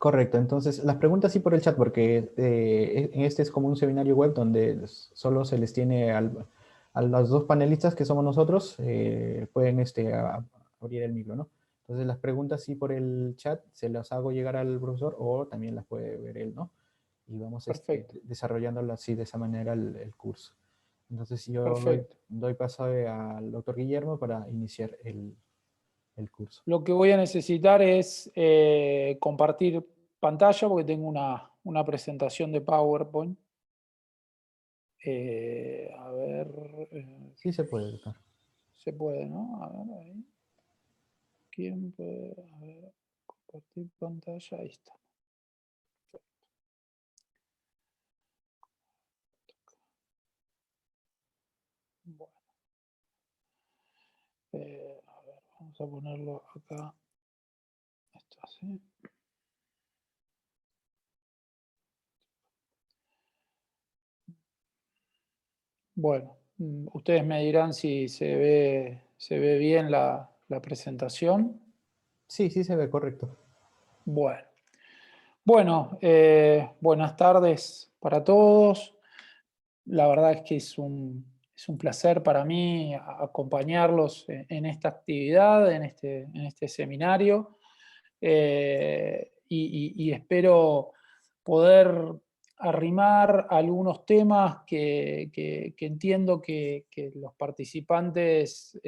Correcto, entonces las preguntas sí por el chat, porque en este es como un seminario web donde solo se les tiene a los dos panelistas que somos nosotros, pueden abrir el micro, ¿no? Entonces las preguntas sí por el chat se las hago llegar al profesor o también las puede ver él, ¿no? Y vamos Perfecto, desarrollándolo así de esa manera el curso. Entonces yo perfecto. doy paso al doctor Guillermo para iniciar el curso. Lo que voy a necesitar es compartir pantalla porque tengo una presentación de PowerPoint. A ver, Sí se puede, doctor. se puede, ¿no? A ver, ahí. ¿Quién puede? A ver, compartir pantalla, ahí está. Bueno, a ver, vamos a ponerlo acá. Esto así. Bueno, ustedes me dirán si se ve bien la presentación. Sí, sí se ve, correcto. Bueno, bueno, buenas tardes para todos. La verdad es que es un placer para mí acompañarlos en esta actividad, en este seminario, y espero poder arrimar algunos temas que entiendo que los participantes,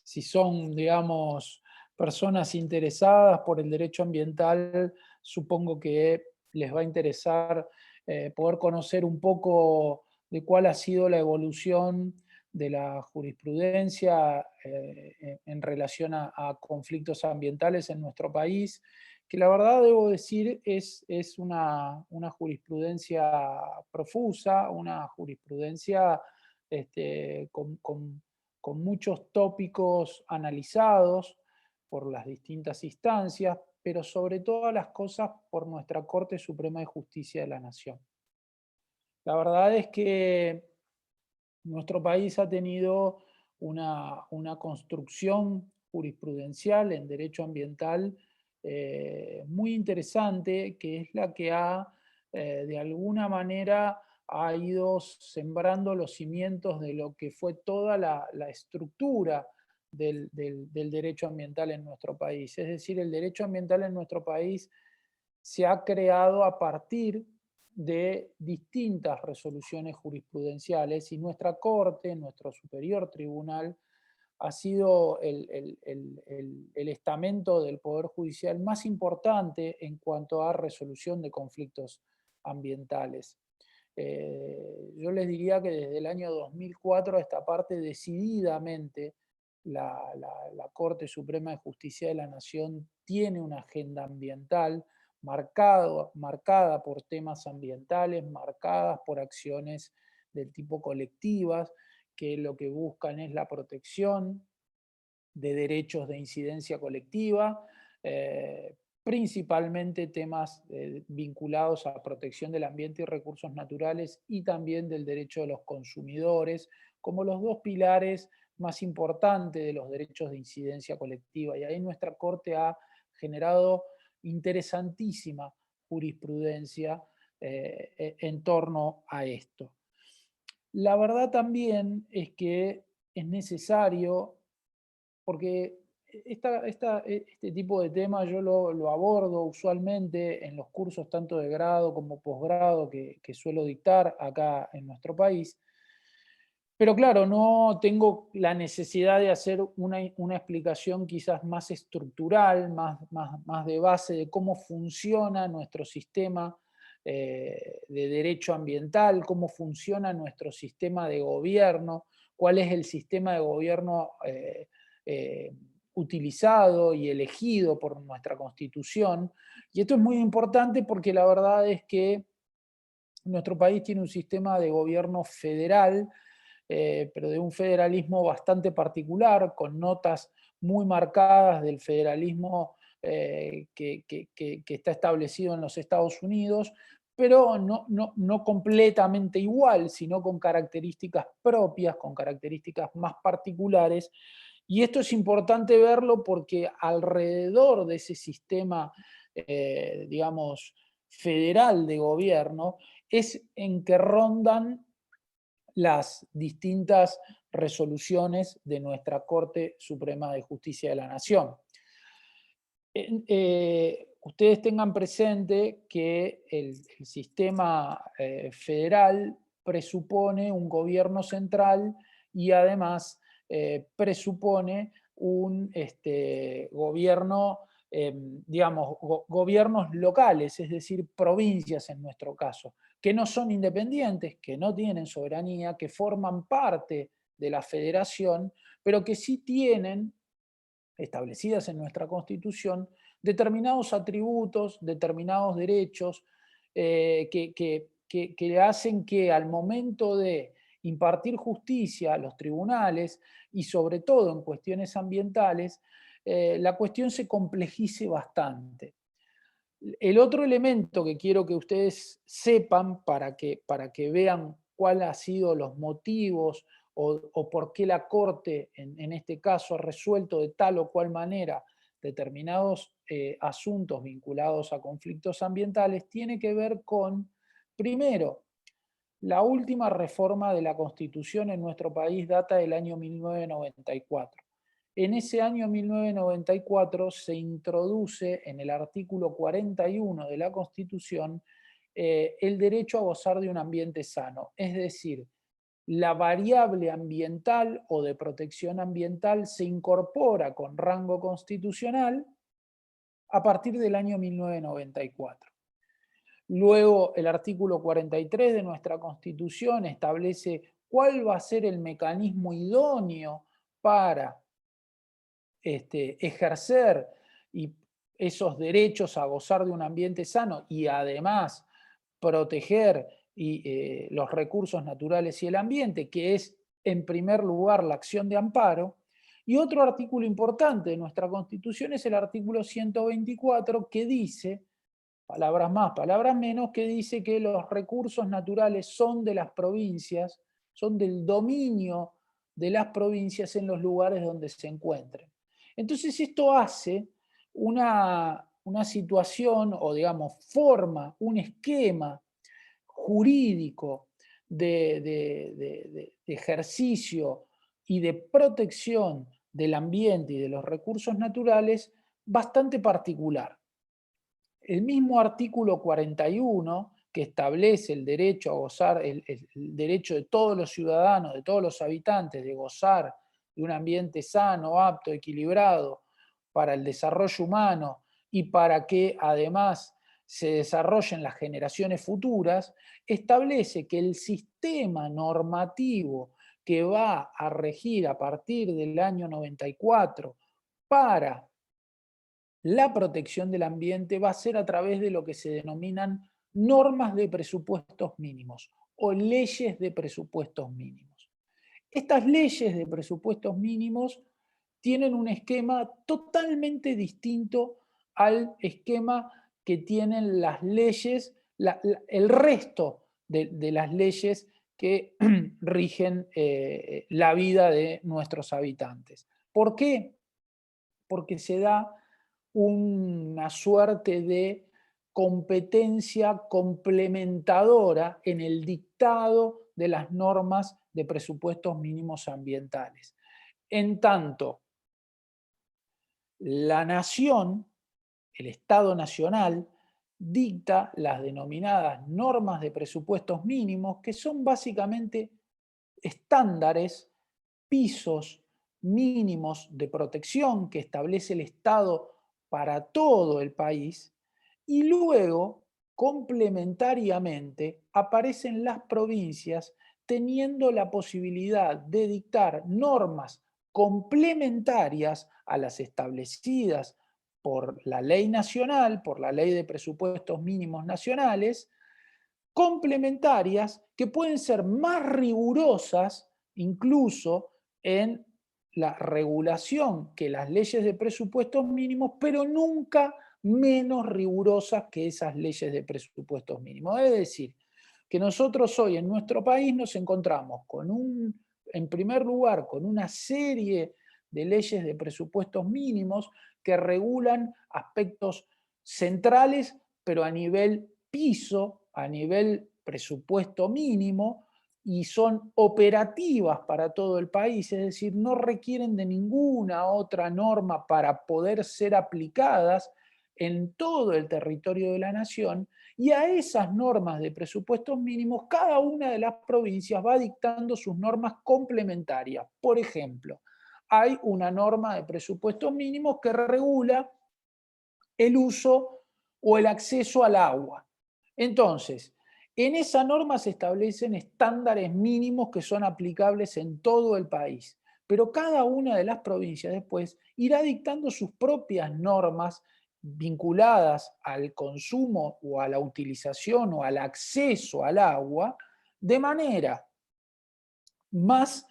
si son, digamos, personas interesadas por el derecho ambiental, supongo que les va a interesar poder conocer un poco de cuál ha sido la evolución de la jurisprudencia en relación a conflictos ambientales en nuestro país, que la verdad debo decir es una jurisprudencia profusa, una jurisprudencia este, con muchos tópicos analizados por las distintas instancias, pero sobre todas las cosas por nuestra Corte Suprema de Justicia de la Nación. La verdad es que nuestro país ha tenido una construcción jurisprudencial en derecho ambiental muy interesante, que es la que ha, de alguna manera, ha ido sembrando los cimientos de lo que fue toda la estructura del derecho ambiental en nuestro país. Es decir, el derecho ambiental en nuestro país se ha creado a partir de distintas resoluciones jurisprudenciales y nuestra Corte, nuestro superior tribunal, ha sido el estamento del Poder Judicial más importante en cuanto a resolución de conflictos ambientales. Yo les diría que desde el año 2004 a esta parte decididamente la Corte Suprema de Justicia de la Nación tiene una agenda ambiental marcada por temas ambientales, marcadas por acciones del tipo colectivas, que lo que buscan es la protección de derechos de incidencia colectiva, principalmente temas vinculados a protección del ambiente y recursos naturales y también del derecho de los consumidores, como los dos pilares más importantes de los derechos de incidencia colectiva. Y ahí nuestra Corte ha generado interesantísima jurisprudencia en torno a esto. La verdad también es que es necesario porque este tipo de temas yo lo abordo usualmente en los cursos tanto de grado como posgrado que suelo dictar acá en nuestro país. Pero claro, no tengo la necesidad de hacer una explicación quizás más estructural, más de base de cómo funciona nuestro sistema de derecho ambiental, cómo funciona nuestro sistema de gobierno, cuál es el sistema de gobierno eh, utilizado y elegido por nuestra Constitución. Y esto es muy importante porque la verdad es que nuestro país tiene un sistema de gobierno federal, pero de un federalismo bastante particular, con notas muy marcadas del federalismo que está establecido en los Estados Unidos, pero no completamente igual, sino con características propias, con características más particulares. Y esto es importante verlo porque alrededor de ese sistema digamos, federal de gobierno, es en que rondan las distintas resoluciones de nuestra Corte Suprema de Justicia de la Nación. Ustedes tengan presente que el sistema federal presupone un gobierno central y además presupone un gobierno, digamos, gobiernos locales, es decir, provincias en nuestro caso, que no son independientes, que no tienen soberanía, que forman parte de la federación, pero que sí tienen, establecidas en nuestra Constitución, determinados atributos, determinados derechos que hacen que al momento de impartir justicia a los tribunales y sobre todo en cuestiones ambientales, la cuestión se complejice bastante. El otro elemento que quiero que ustedes sepan para que vean cuáles han sido los motivos o por qué la Corte en este caso ha resuelto de tal o cual manera determinados asuntos vinculados a conflictos ambientales, tiene que ver con, primero, la última reforma de la Constitución en nuestro país data del año 1994. En ese año 1994 se introduce en el artículo 41 de la Constitución el derecho a gozar de un ambiente sano, es decir, la variable ambiental o de protección ambiental se incorpora con rango constitucional a partir del año 1994. Luego, el artículo 43 de nuestra Constitución establece cuál va a ser el mecanismo idóneo para ejercer esos derechos a gozar de un ambiente sano y además proteger los recursos naturales y el ambiente, que es en primer lugar la acción de amparo. Y otro artículo importante de nuestra Constitución es el artículo 124, que dice, palabras más, palabras menos, que dice que los recursos naturales son de las provincias, son del dominio de las provincias en los lugares donde se encuentren. Entonces esto hace una situación, o digamos, forma un esquema jurídico de ejercicio y de protección del ambiente y de los recursos naturales bastante particular. El mismo artículo 41, que establece el derecho a gozar, el derecho de todos los ciudadanos, de todos los habitantes, de gozar de un ambiente sano, apto, equilibrado para el desarrollo humano y para que además se desarrollen las generaciones futuras, establece que el sistema normativo que va a regir a partir del año 94 para la protección del ambiente va a ser a través de lo que se denominan normas de presupuestos mínimos o leyes de presupuestos mínimos. Estas leyes de presupuestos mínimos tienen un esquema totalmente distinto al esquema que tienen las leyes, el resto de las leyes que rigen la vida de nuestros habitantes. ¿Por qué? Porque se da una suerte de competencia complementadora en el dictado de las normas de presupuestos mínimos ambientales. En tanto, la nación, el Estado Nacional, dicta las denominadas normas de presupuestos mínimos, que son básicamente estándares, pisos mínimos de protección que establece el Estado para todo el país, y luego, complementariamente, aparecen las provincias teniendo la posibilidad de dictar normas complementarias a las establecidas por la ley nacional, por la ley de presupuestos mínimos nacionales, complementarias que pueden ser más rigurosas incluso en la regulación que las leyes de presupuestos mínimos, pero nunca menos rigurosas que esas leyes de presupuestos mínimos. Es decir, que nosotros hoy en nuestro país nos encontramos con en primer lugar, con una serie de leyes de presupuestos mínimos que regulan aspectos centrales, pero a nivel piso, a nivel presupuesto mínimo, y son operativas para todo el país, es decir, no requieren de ninguna otra norma para poder ser aplicadas en todo el territorio de la nación, y a esas normas de presupuestos mínimos cada una de las provincias va dictando sus normas complementarias. Por ejemplo, hay una norma de presupuestos mínimos que regula el uso o el acceso al agua. Entonces, en esa norma se establecen estándares mínimos que son aplicables en todo el país, pero cada una de las provincias después irá dictando sus propias normas vinculadas al consumo o a la utilización o al acceso al agua de manera más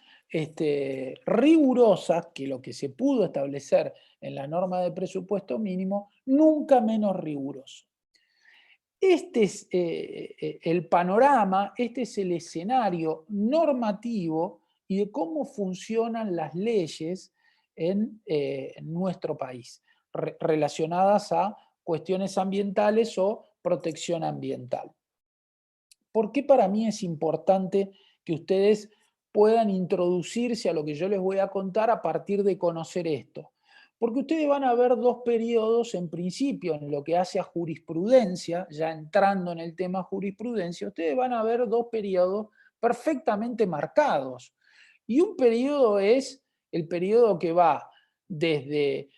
rigurosa que lo que se pudo establecer en la norma de presupuesto mínimo, nunca menos riguroso. Este es el panorama, este es el escenario normativo y de cómo funcionan las leyes en nuestro país, relacionadas a cuestiones ambientales o protección ambiental. ¿Por qué para mí es importante que ustedes puedan introducirse a lo que yo les voy a contar a partir de conocer esto? Porque ustedes van a ver dos periodos en principio en lo que hace a jurisprudencia, ya entrando en el tema jurisprudencia, ustedes van a ver dos periodos perfectamente marcados. Y un periodo es el periodo que va desde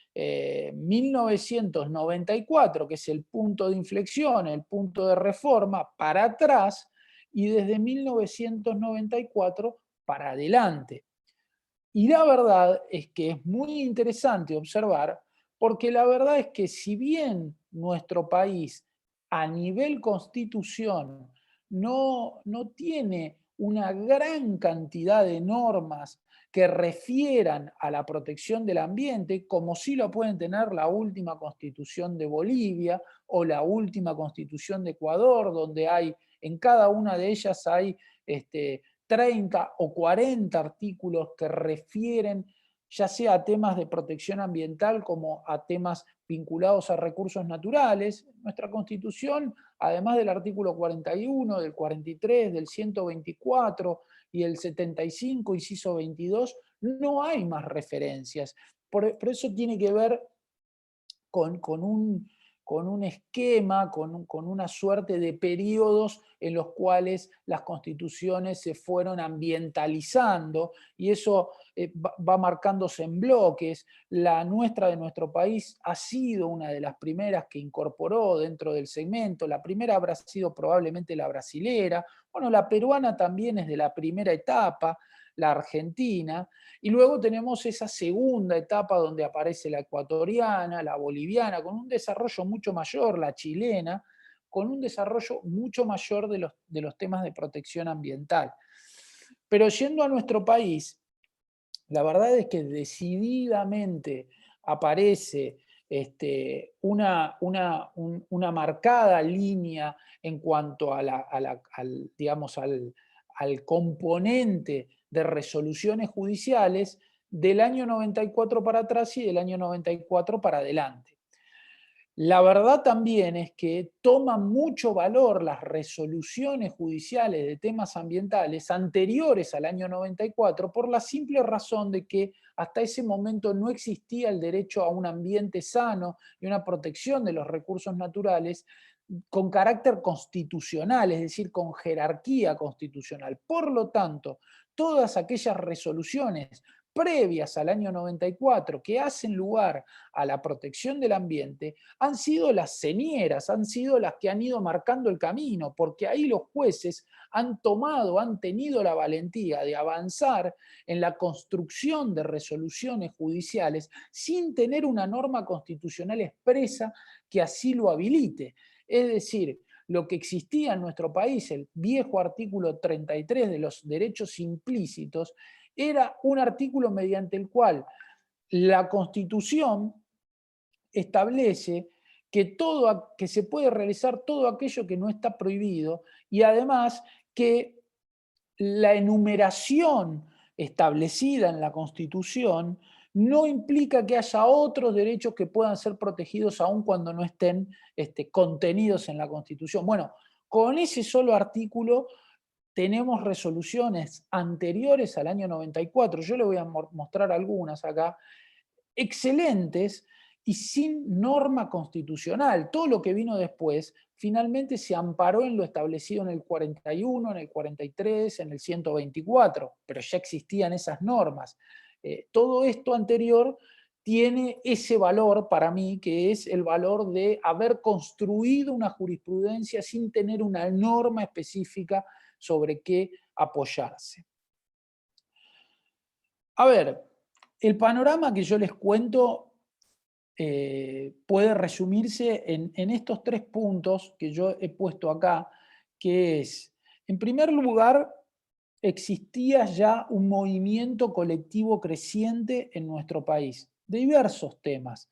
1994, que es el punto de inflexión, el punto de reforma, para atrás, y desde 1994 para adelante. Y la verdad es que es muy interesante observar, porque la verdad es que si bien nuestro país a nivel constitución no tiene una gran cantidad de normas que refieran a la protección del ambiente, como sí lo pueden tener la última constitución de Bolivia o la última constitución de Ecuador, donde hay, en cada una de ellas hay 30 o 40 artículos que refieren ya sea a temas de protección ambiental como a temas vinculados a recursos naturales. Nuestra Constitución, además del artículo 41, del 43, del 124 y el 75, inciso 22, no hay más referencias. Por eso tiene que ver con un esquema, con una suerte de periodos en los cuales las constituciones se fueron ambientalizando y eso va marcándose en bloques. La nuestra de nuestro país ha sido una de las primeras que incorporó dentro del segmento. La primera habrá sido probablemente la brasilera. Bueno, la peruana también es de la primera etapa, la argentina, y luego tenemos esa segunda etapa donde aparece la ecuatoriana, la boliviana, con un desarrollo mucho mayor, la chilena, con un desarrollo mucho mayor de los temas de protección ambiental. Pero yendo a nuestro país, la verdad es que decididamente aparece una marcada línea en cuanto a digamos, al componente de resoluciones judiciales del año 94 para atrás y del año 94 para adelante. La verdad también es que toman mucho valor las resoluciones judiciales de temas ambientales anteriores al año 94 por la simple razón de que hasta ese momento no existía el derecho a un ambiente sano y una protección de los recursos naturales con carácter constitucional, es decir, con jerarquía constitucional. Por lo tanto, todas aquellas resoluciones previas al año 94 que hacen lugar a la protección del ambiente han sido las señeras, han sido las que han ido marcando el camino, porque ahí los jueces han tenido la valentía de avanzar en la construcción de resoluciones judiciales sin tener una norma constitucional expresa que así lo habilite. Es decir, lo que existía en nuestro país, el viejo artículo 33 de los derechos implícitos, era un artículo mediante el cual la Constitución establece que se puede realizar todo aquello que no está prohibido y además que la enumeración establecida en la Constitución no implica que haya otros derechos que puedan ser protegidos aun cuando no estén contenidos en la Constitución. Bueno, con ese solo artículo tenemos resoluciones anteriores al año 94, yo le voy a mostrar algunas acá, excelentes y sin norma constitucional. Todo lo que vino después finalmente se amparó en lo establecido en el 41, en el 43, en el 124, pero ya existían esas normas. Todo esto anterior tiene ese valor para mí, que es el valor de haber construido una jurisprudencia sin tener una norma específica sobre qué apoyarse. A ver, el panorama que yo les cuento puede resumirse en estos 3 puntos que yo he puesto acá, que es, en primer lugar, existía ya un movimiento colectivo creciente en nuestro país, de diversos temas.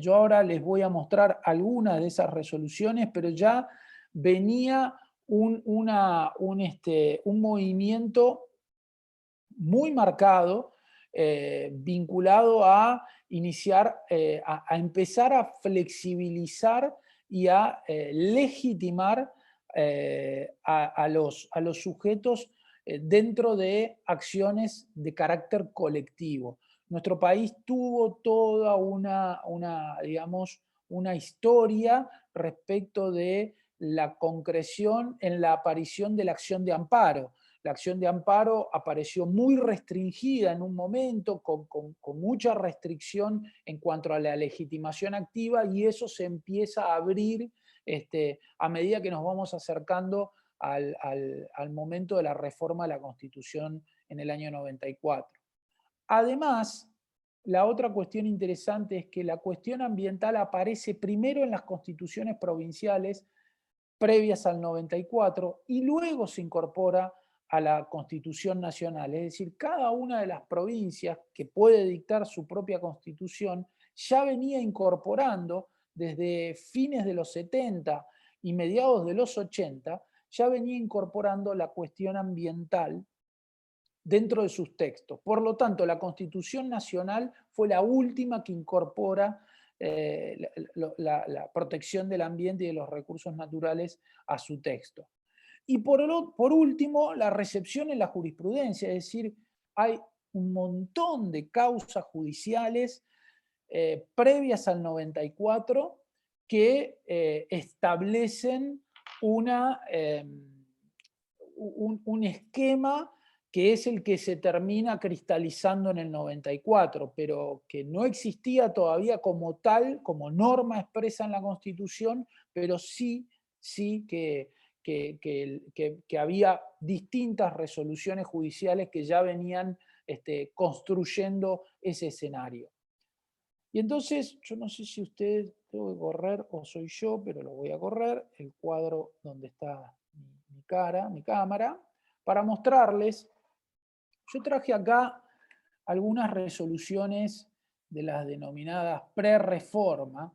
Yo ahora les voy a mostrar algunas de esas resoluciones, pero ya venía un movimiento muy marcado, vinculado a iniciar, a empezar a flexibilizar y a legitimar a los sujetos dentro de acciones de carácter colectivo. Nuestro país tuvo toda digamos, una historia respecto de la concreción en la aparición de la acción de amparo. La acción de amparo apareció muy restringida en un momento, con mucha restricción en cuanto a la legitimación activa, y eso se empieza a abrir a medida que nos vamos acercando al momento de la reforma de la Constitución en el año 94. Además, la otra cuestión interesante es que la cuestión ambiental aparece primero en las constituciones provinciales previas al 94 y luego se incorpora a la Constitución Nacional. Es decir, cada una de las provincias que puede dictar su propia constitución ya venía incorporando desde fines de los 70 y mediados de los 80, ya venía incorporando la cuestión ambiental dentro de sus textos. Por lo tanto, la Constitución Nacional fue la última que incorpora la protección del ambiente y de los recursos naturales a su texto. Y por último, la recepción en la jurisprudencia, es decir, hay un montón de causas judiciales previas al 94 que establecen un esquema que es el que se termina cristalizando en el 94, pero que no existía todavía como tal, como norma expresa en la Constitución, pero sí que había distintas resoluciones judiciales que ya venían construyendo ese escenario. Y entonces, yo no sé si ustedes tengo que correr o soy yo, pero lo voy a correr, el cuadro donde está mi cara, mi cámara, para mostrarles. Yo traje acá algunas resoluciones de las denominadas pre-reforma,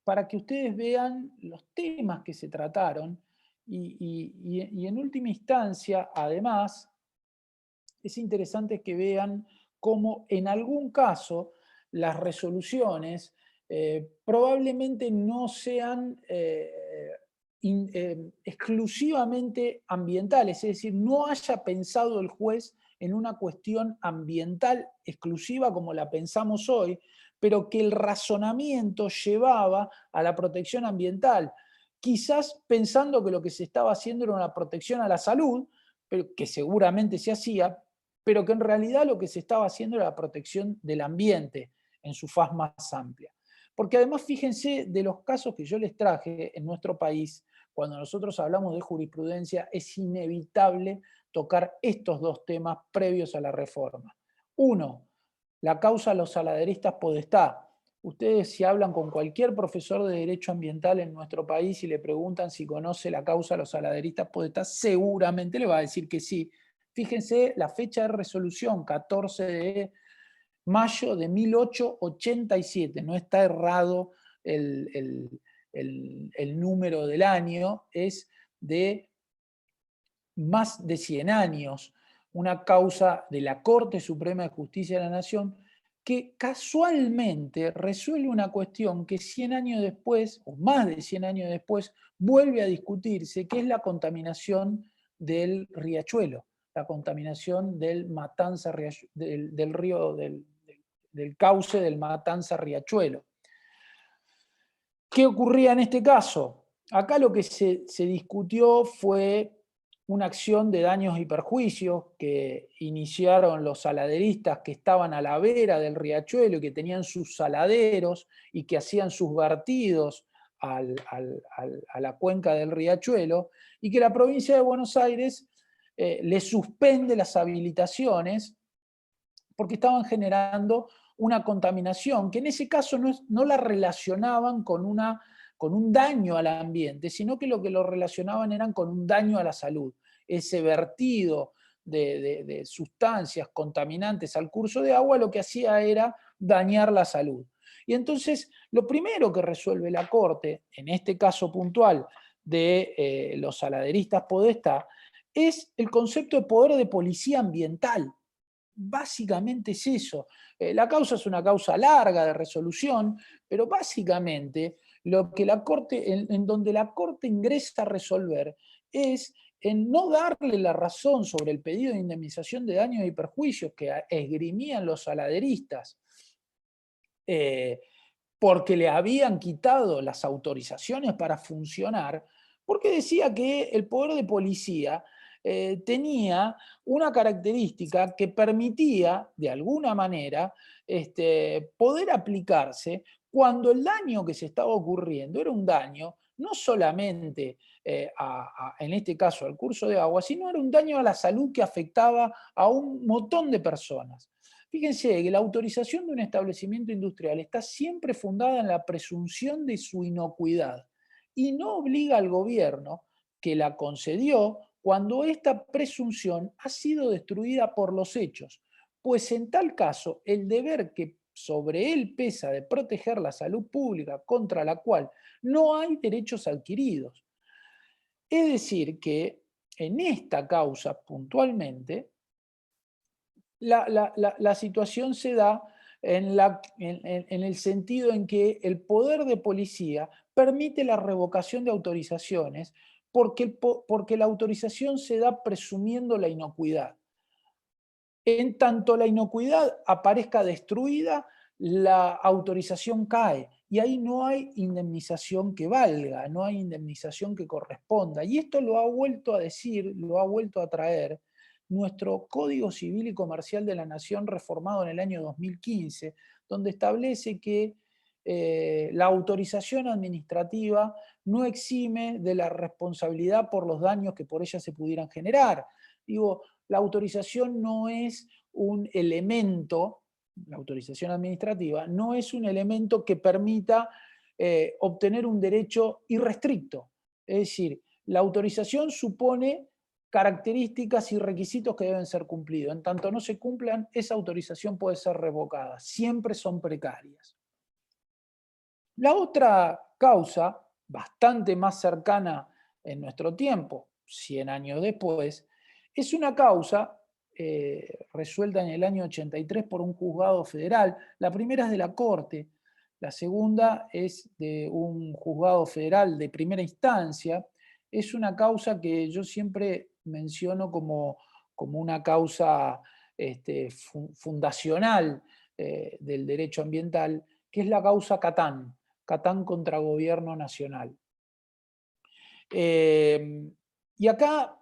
para que ustedes vean los temas que se trataron y en última instancia, además, es interesante que vean cómo en algún caso las resoluciones probablemente no sean exclusivamente ambientales, es decir, no haya pensado el juez en una cuestión ambiental exclusiva como la pensamos hoy, pero que el razonamiento llevaba a la protección ambiental, quizás pensando que lo que se estaba haciendo era una protección a la salud, pero que seguramente se hacía, pero que en realidad lo que se estaba haciendo era la protección del ambiente en su faz más amplia. Porque además, fíjense, de los casos que yo les traje en nuestro país, cuando nosotros hablamos de jurisprudencia, es inevitable tocar estos 2 temas previos a la reforma. Uno, la causa a los saladeristas podestá. Ustedes, si hablan con cualquier profesor de Derecho Ambiental en nuestro país y le preguntan si conoce la causa a los saladeristas podestá, seguramente le va a decir que sí. Fíjense la fecha de resolución, 14 de mayo de 1887. No está errado el número del año, es de más de 100 años. una causa de la Corte Suprema de Justicia de la Nación que casualmente resuelve una cuestión que 100 años después, o más de 100 años después, vuelve a discutirse, que es la contaminación del riachuelo, la contaminación del Matanza, del río, del cauce del Matanza Riachuelo. ¿Qué ocurría en este caso? Acá lo que se discutió fue una acción de daños y perjuicios que iniciaron los saladeristas que estaban a la vera del riachuelo y que tenían sus saladeros y que hacían sus vertidos a la cuenca del riachuelo, y que la provincia de Buenos Aires le suspende las habilitaciones porque estaban generando una contaminación que en ese caso no la relacionaban con un daño al ambiente, sino que lo relacionaban eran con un daño a la salud. Ese vertido de sustancias contaminantes al curso de agua lo que hacía era dañar la salud. Y entonces lo primero que resuelve la Corte, en este caso puntual de los saladeristas Podestá, es el concepto de poder de policía ambiental. Básicamente es eso. La causa es una causa larga de resolución, pero básicamente lo que la Corte, en donde la Corte ingresa a resolver es en no darle la razón sobre el pedido de indemnización de daños y perjuicios que esgrimían los saladeristas, porque le habían quitado las autorizaciones para funcionar, porque decía que el poder de policía tenía una característica que permitía, de alguna manera, poder aplicarse cuando el daño que se estaba ocurriendo era un daño no solamente, en este caso, al curso de agua, sino era un daño a la salud que afectaba a un montón de personas. Fíjense que la autorización de un establecimiento industrial está siempre fundada en la presunción de su inocuidad y no obliga al gobierno que la concedió cuando esta presunción ha sido destruida por los hechos, pues en tal caso el deber que sobre él pesa de proteger la salud pública contra la cual no hay derechos adquiridos. Es decir, que en esta causa puntualmente, la situación se da en el sentido en que el poder de policía permite la revocación de autorizaciones porque la autorización se da presumiendo la inocuidad. En tanto la inocuidad aparezca destruida, la autorización cae y ahí no hay indemnización que valga, no hay indemnización que corresponda. Y esto lo ha vuelto a decir, lo ha vuelto a traer nuestro Código Civil y Comercial de la Nación reformado en el año 2015, donde establece que la autorización administrativa no exime de la responsabilidad por los daños que por ella se pudieran generar. Digo, la autorización no es un elemento, la autorización administrativa, no es un elemento que permita obtener un derecho irrestricto. Es decir, la autorización supone características y requisitos que deben ser cumplidos. En tanto no se cumplan, esa autorización puede ser revocada. Siempre son precarias. La otra causa, bastante más cercana en nuestro tiempo, 100 años después, es una causa resuelta en el año 83 por un juzgado federal. La primera es de la Corte, la segunda es de un juzgado federal de primera instancia. Es una causa que yo siempre menciono como una causa fundacional del derecho ambiental, que es la causa Catán. Catán contra Gobierno Nacional. Y acá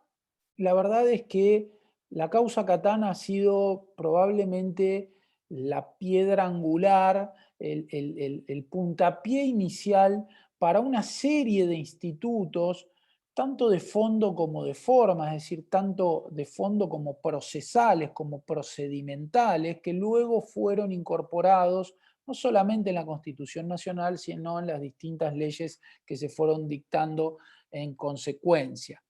la verdad es que la causa Catán ha sido probablemente la piedra angular, el puntapié inicial para una serie de institutos, tanto de fondo como de forma, es decir, tanto de fondo como procesales, como procedimentales, que luego fueron incorporados no solamente en la Constitución Nacional, sino en las distintas leyes que se fueron dictando en consecuencia.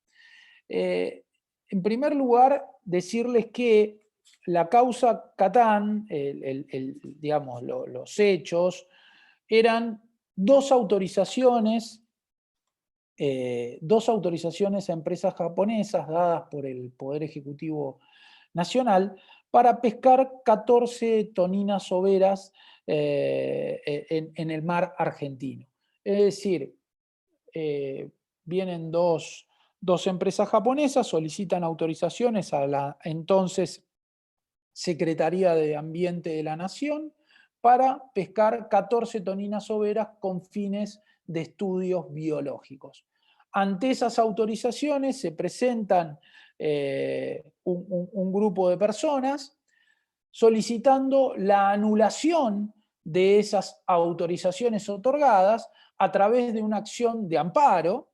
En primer lugar, decirles que la causa Catán, digamos, los hechos, eran dos autorizaciones a empresas japonesas dadas por el Poder Ejecutivo nacional para pescar 14 toninas overas en el mar argentino. Es decir, vienen dos empresas japonesas, solicitan autorizaciones a la entonces Secretaría de Ambiente de la Nación para pescar 14 toninas overas con fines de estudios biológicos. Ante esas autorizaciones se presentan un grupo de personas solicitando la anulación de esas autorizaciones otorgadas a través de una acción de amparo,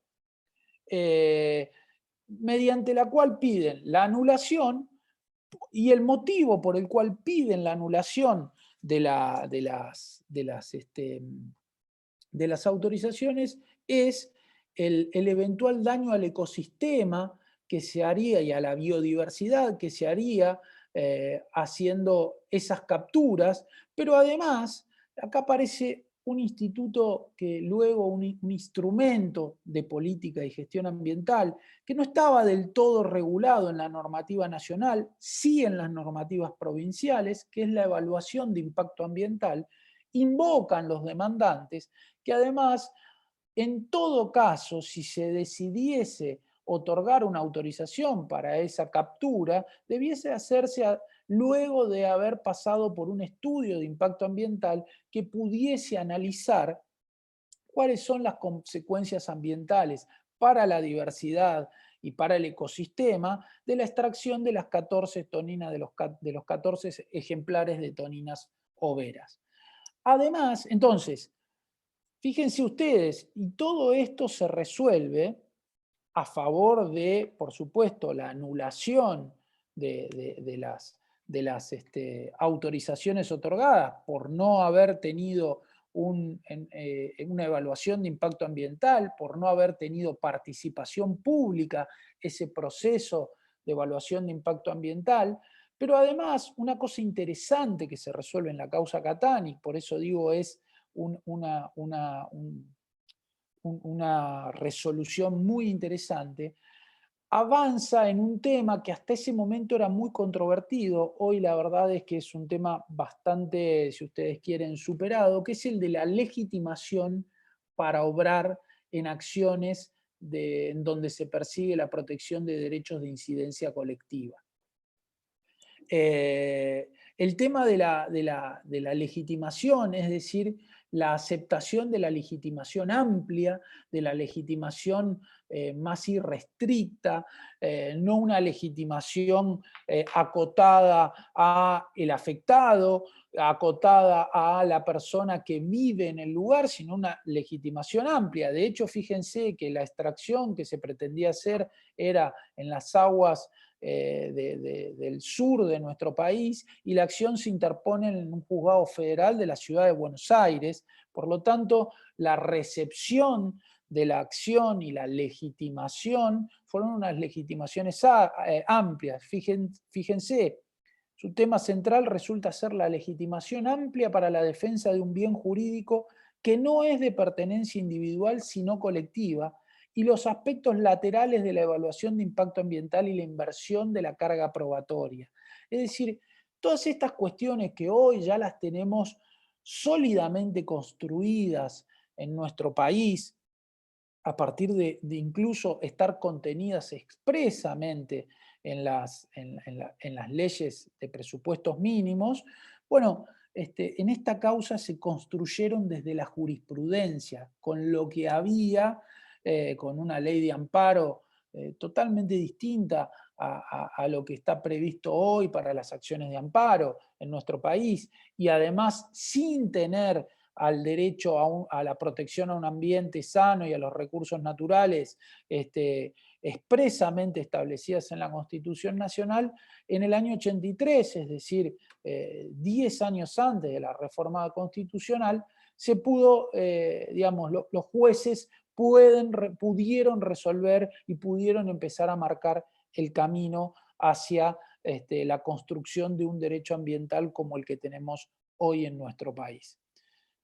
mediante la cual piden la anulación, y el motivo por el cual piden la anulación de las autorizaciones es el eventual daño al ecosistema que se haría y a la biodiversidad que se haría haciendo esas capturas, pero además acá aparece un instituto que luego, un instrumento de política y gestión ambiental, que no estaba del todo regulado en la normativa nacional, sí en las normativas provinciales, que es la evaluación de impacto ambiental. Invocan los demandantes que además, en todo caso, si se decidiese otorgar una autorización para esa captura, debiese hacerse luego de haber pasado por un estudio de impacto ambiental que pudiese analizar cuáles son las consecuencias ambientales para la diversidad y para el ecosistema de la extracción de las 14 toninas, de los 14 ejemplares de toninas overas. Además, entonces, fíjense ustedes, y todo esto se resuelve a favor de, por supuesto, la anulación de las autorizaciones otorgadas por no haber tenido una evaluación de impacto ambiental, por no haber tenido participación pública, ese proceso de evaluación de impacto ambiental. Pero además, una cosa interesante que se resuelve en la causa Catani, por eso digo es una resolución muy interesante, avanza en un tema que hasta ese momento era muy controvertido. Hoy la verdad es que es un tema bastante, si ustedes quieren, superado, que es el de la legitimación para obrar en acciones en donde se persigue la protección de derechos de incidencia colectiva. El tema de la legitimación, es decir, la aceptación de la legitimación amplia, de la legitimación más irrestricta, no una legitimación acotada a el afectado, acotada a la persona que vive en el lugar, sino una legitimación amplia. De hecho, fíjense que la extracción que se pretendía hacer era en las aguas del sur de nuestro país, y la acción se interpone en un juzgado federal de la ciudad de Buenos Aires. Por lo tanto, la recepción de la acción y la legitimación fueron unas legitimaciones amplias. Fíjense, su tema central resulta ser la legitimación amplia para la defensa de un bien jurídico que no es de pertenencia individual sino colectiva, y los aspectos laterales de la evaluación de impacto ambiental y la inversión de la carga probatoria. Es decir, todas estas cuestiones que hoy ya las tenemos sólidamente construidas en nuestro país, a partir de incluso estar contenidas expresamente en las leyes de presupuestos mínimos, bueno, en esta causa se construyeron desde la jurisprudencia, con lo que había, con una ley de amparo totalmente distinta a lo que está previsto hoy para las acciones de amparo en nuestro país, y además sin tener al derecho a la protección a un ambiente sano y a los recursos naturales expresamente establecidas en la Constitución Nacional, en el año 83, es decir, 10 años antes de la reforma constitucional, se pudo, digamos, los jueces pudieron resolver y pudieron empezar a marcar el camino hacia la construcción de un derecho ambiental como el que tenemos hoy en nuestro país.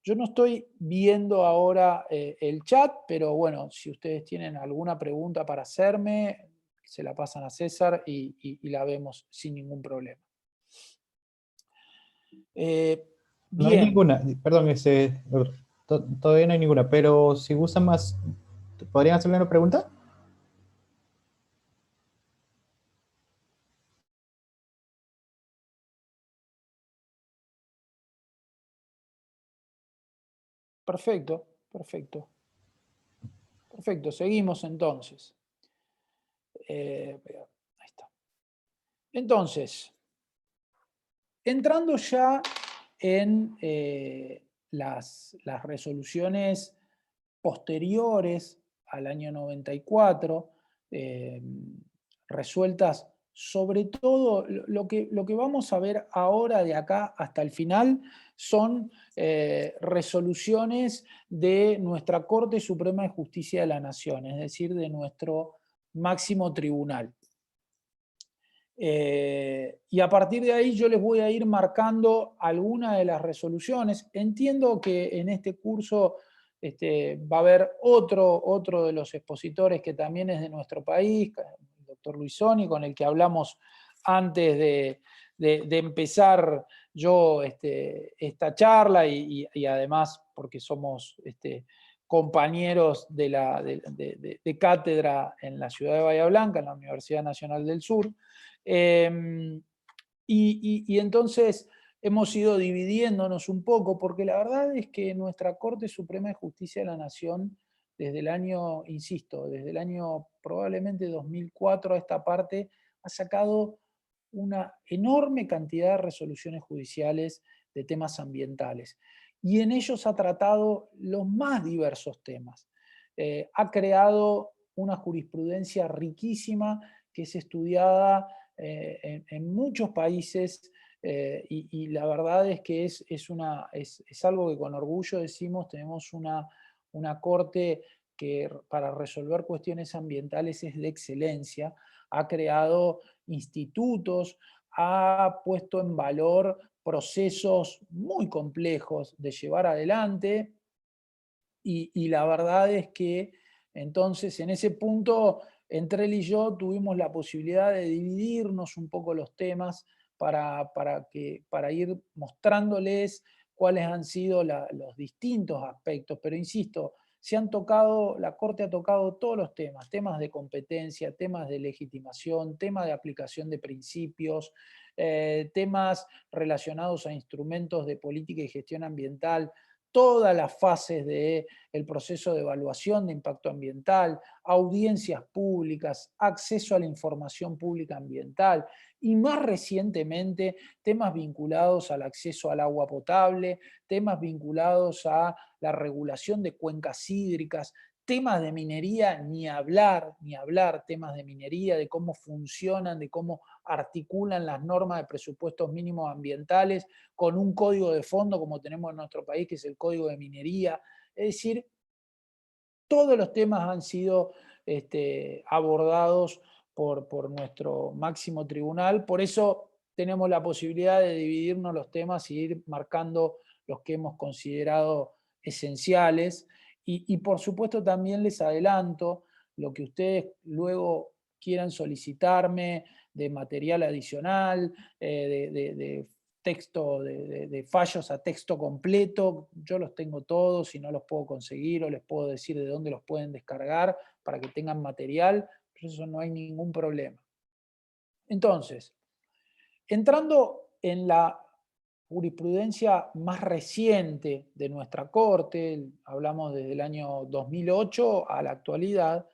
Yo no estoy viendo ahora el chat, pero bueno, si ustedes tienen alguna pregunta para hacerme, se la pasan a César y la vemos sin ningún problema. No hay Bien. ninguna, perdón, todavía no hay ninguna, pero si gustan más, ¿podrían hacerle una pregunta? Perfecto, perfecto. Perfecto, seguimos entonces. Ahí está. Entonces, entrando ya en las resoluciones posteriores al año 94, resueltas sobre todo, lo que vamos a ver ahora de acá hasta el final son resoluciones de nuestra Corte Suprema de Justicia de la Nación, es decir, de nuestro máximo tribunal. Y a partir de ahí yo les voy a ir marcando algunas de las resoluciones. Entiendo que en este curso va a haber otro de los expositores que también es de nuestro país, el doctor Luisoni, con el que hablamos antes de empezar yo esta charla y además porque somos compañeros de cátedra en la ciudad de Bahía Blanca, en la Universidad Nacional del Sur. Y entonces hemos ido dividiéndonos un poco, porque la verdad es que nuestra Corte Suprema de Justicia de la Nación, desde el año, insisto, desde el año probablemente 2004 a esta parte, ha sacado una enorme cantidad de resoluciones judiciales de temas ambientales. Y en ellos ha tratado los más diversos temas. Ha creado una jurisprudencia riquísima que es estudiada en muchos países y la verdad es que es algo que con orgullo decimos, tenemos una corte que para resolver cuestiones ambientales es de excelencia, ha creado institutos, ha puesto en valor procesos muy complejos de llevar adelante y la verdad es que entonces en ese punto entre él y yo tuvimos la posibilidad de dividirnos un poco los temas para ir mostrándoles cuáles han sido los distintos aspectos, pero insisto, la Corte ha tocado todos los temas de competencia, temas de legitimación, temas de aplicación de principios, temas relacionados a instrumentos de política y gestión ambiental, todas las fases del proceso de evaluación de impacto ambiental, audiencias públicas, acceso a la información pública ambiental y más recientemente temas vinculados al acceso al agua potable, temas vinculados a la regulación de cuencas hídricas, temas de minería, ni hablar, temas de minería, de cómo funcionan, de cómo articulan las normas de presupuestos mínimos ambientales con un código de fondo como tenemos en nuestro país, que es el Código de Minería. Es decir, todos los temas han sido abordados por nuestro máximo tribunal, por eso tenemos la posibilidad de dividirnos los temas y ir marcando los que hemos considerado esenciales. Y por supuesto también les adelanto lo que ustedes luego quieran solicitarme de material adicional, de texto, de fallos a texto completo, yo los tengo todos y no los puedo conseguir o les puedo decir de dónde los pueden descargar para que tengan material, pero eso no hay ningún problema. Entonces, entrando en la jurisprudencia más reciente de nuestra Corte, hablamos desde el año 2008 a la actualidad,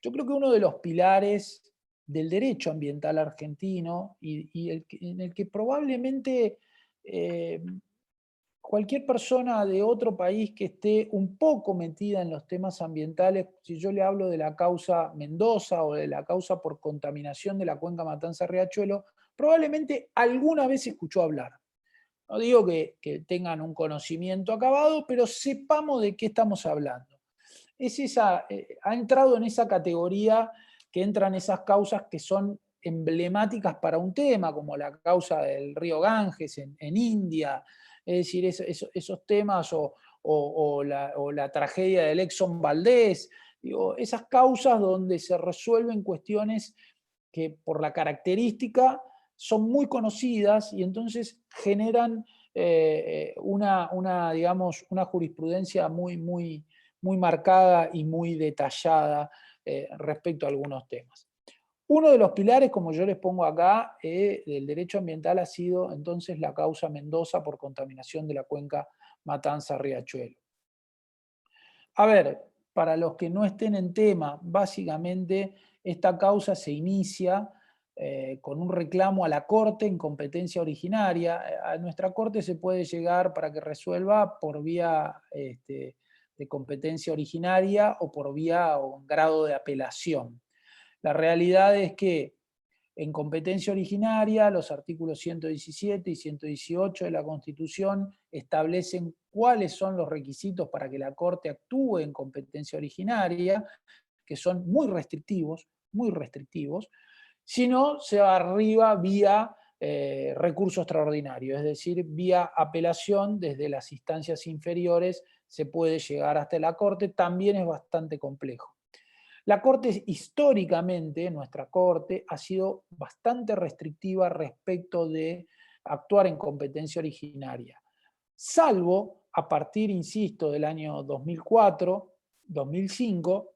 yo creo que uno de los pilares del derecho ambiental argentino y en el que probablemente cualquier persona de otro país que esté un poco metida en los temas ambientales, si yo le hablo de la causa Mendoza o de la causa por contaminación de la cuenca Matanza-Riachuelo, probablemente alguna vez escuchó hablar. No digo que tengan un conocimiento acabado, pero sepamos de qué estamos hablando. Ha entrado en esa categoría que entran esas causas que son emblemáticas para un tema, como la causa del río Ganges en India, es decir, esos temas o la tragedia del Exxon Valdez, Digo, esas causas donde se resuelven cuestiones que por la característica son muy conocidas y entonces generan digamos, una jurisprudencia muy marcada y muy detallada respecto a algunos temas. Uno de los pilares, como yo les pongo acá, del derecho ambiental ha sido entonces la causa Mendoza por contaminación de la cuenca Matanza-Riachuelo. A ver, para los que no estén en tema, básicamente esta causa se inicia con un reclamo a la Corte en competencia originaria. A nuestra Corte se puede llegar para que resuelva por vía de competencia originaria o por vía o grado de apelación. La realidad es que en competencia originaria, los artículos 117 y 118 de la Constitución establecen cuáles son los requisitos para que la Corte actúe en competencia originaria, que son muy restrictivos, si no se va arriba vía recurso extraordinario, es decir, vía apelación desde las instancias inferiores se puede llegar hasta la Corte, también es bastante complejo. La Corte históricamente, nuestra Corte, ha sido bastante restrictiva respecto de actuar en competencia originaria, salvo a partir, insisto, del año 2004, 2005,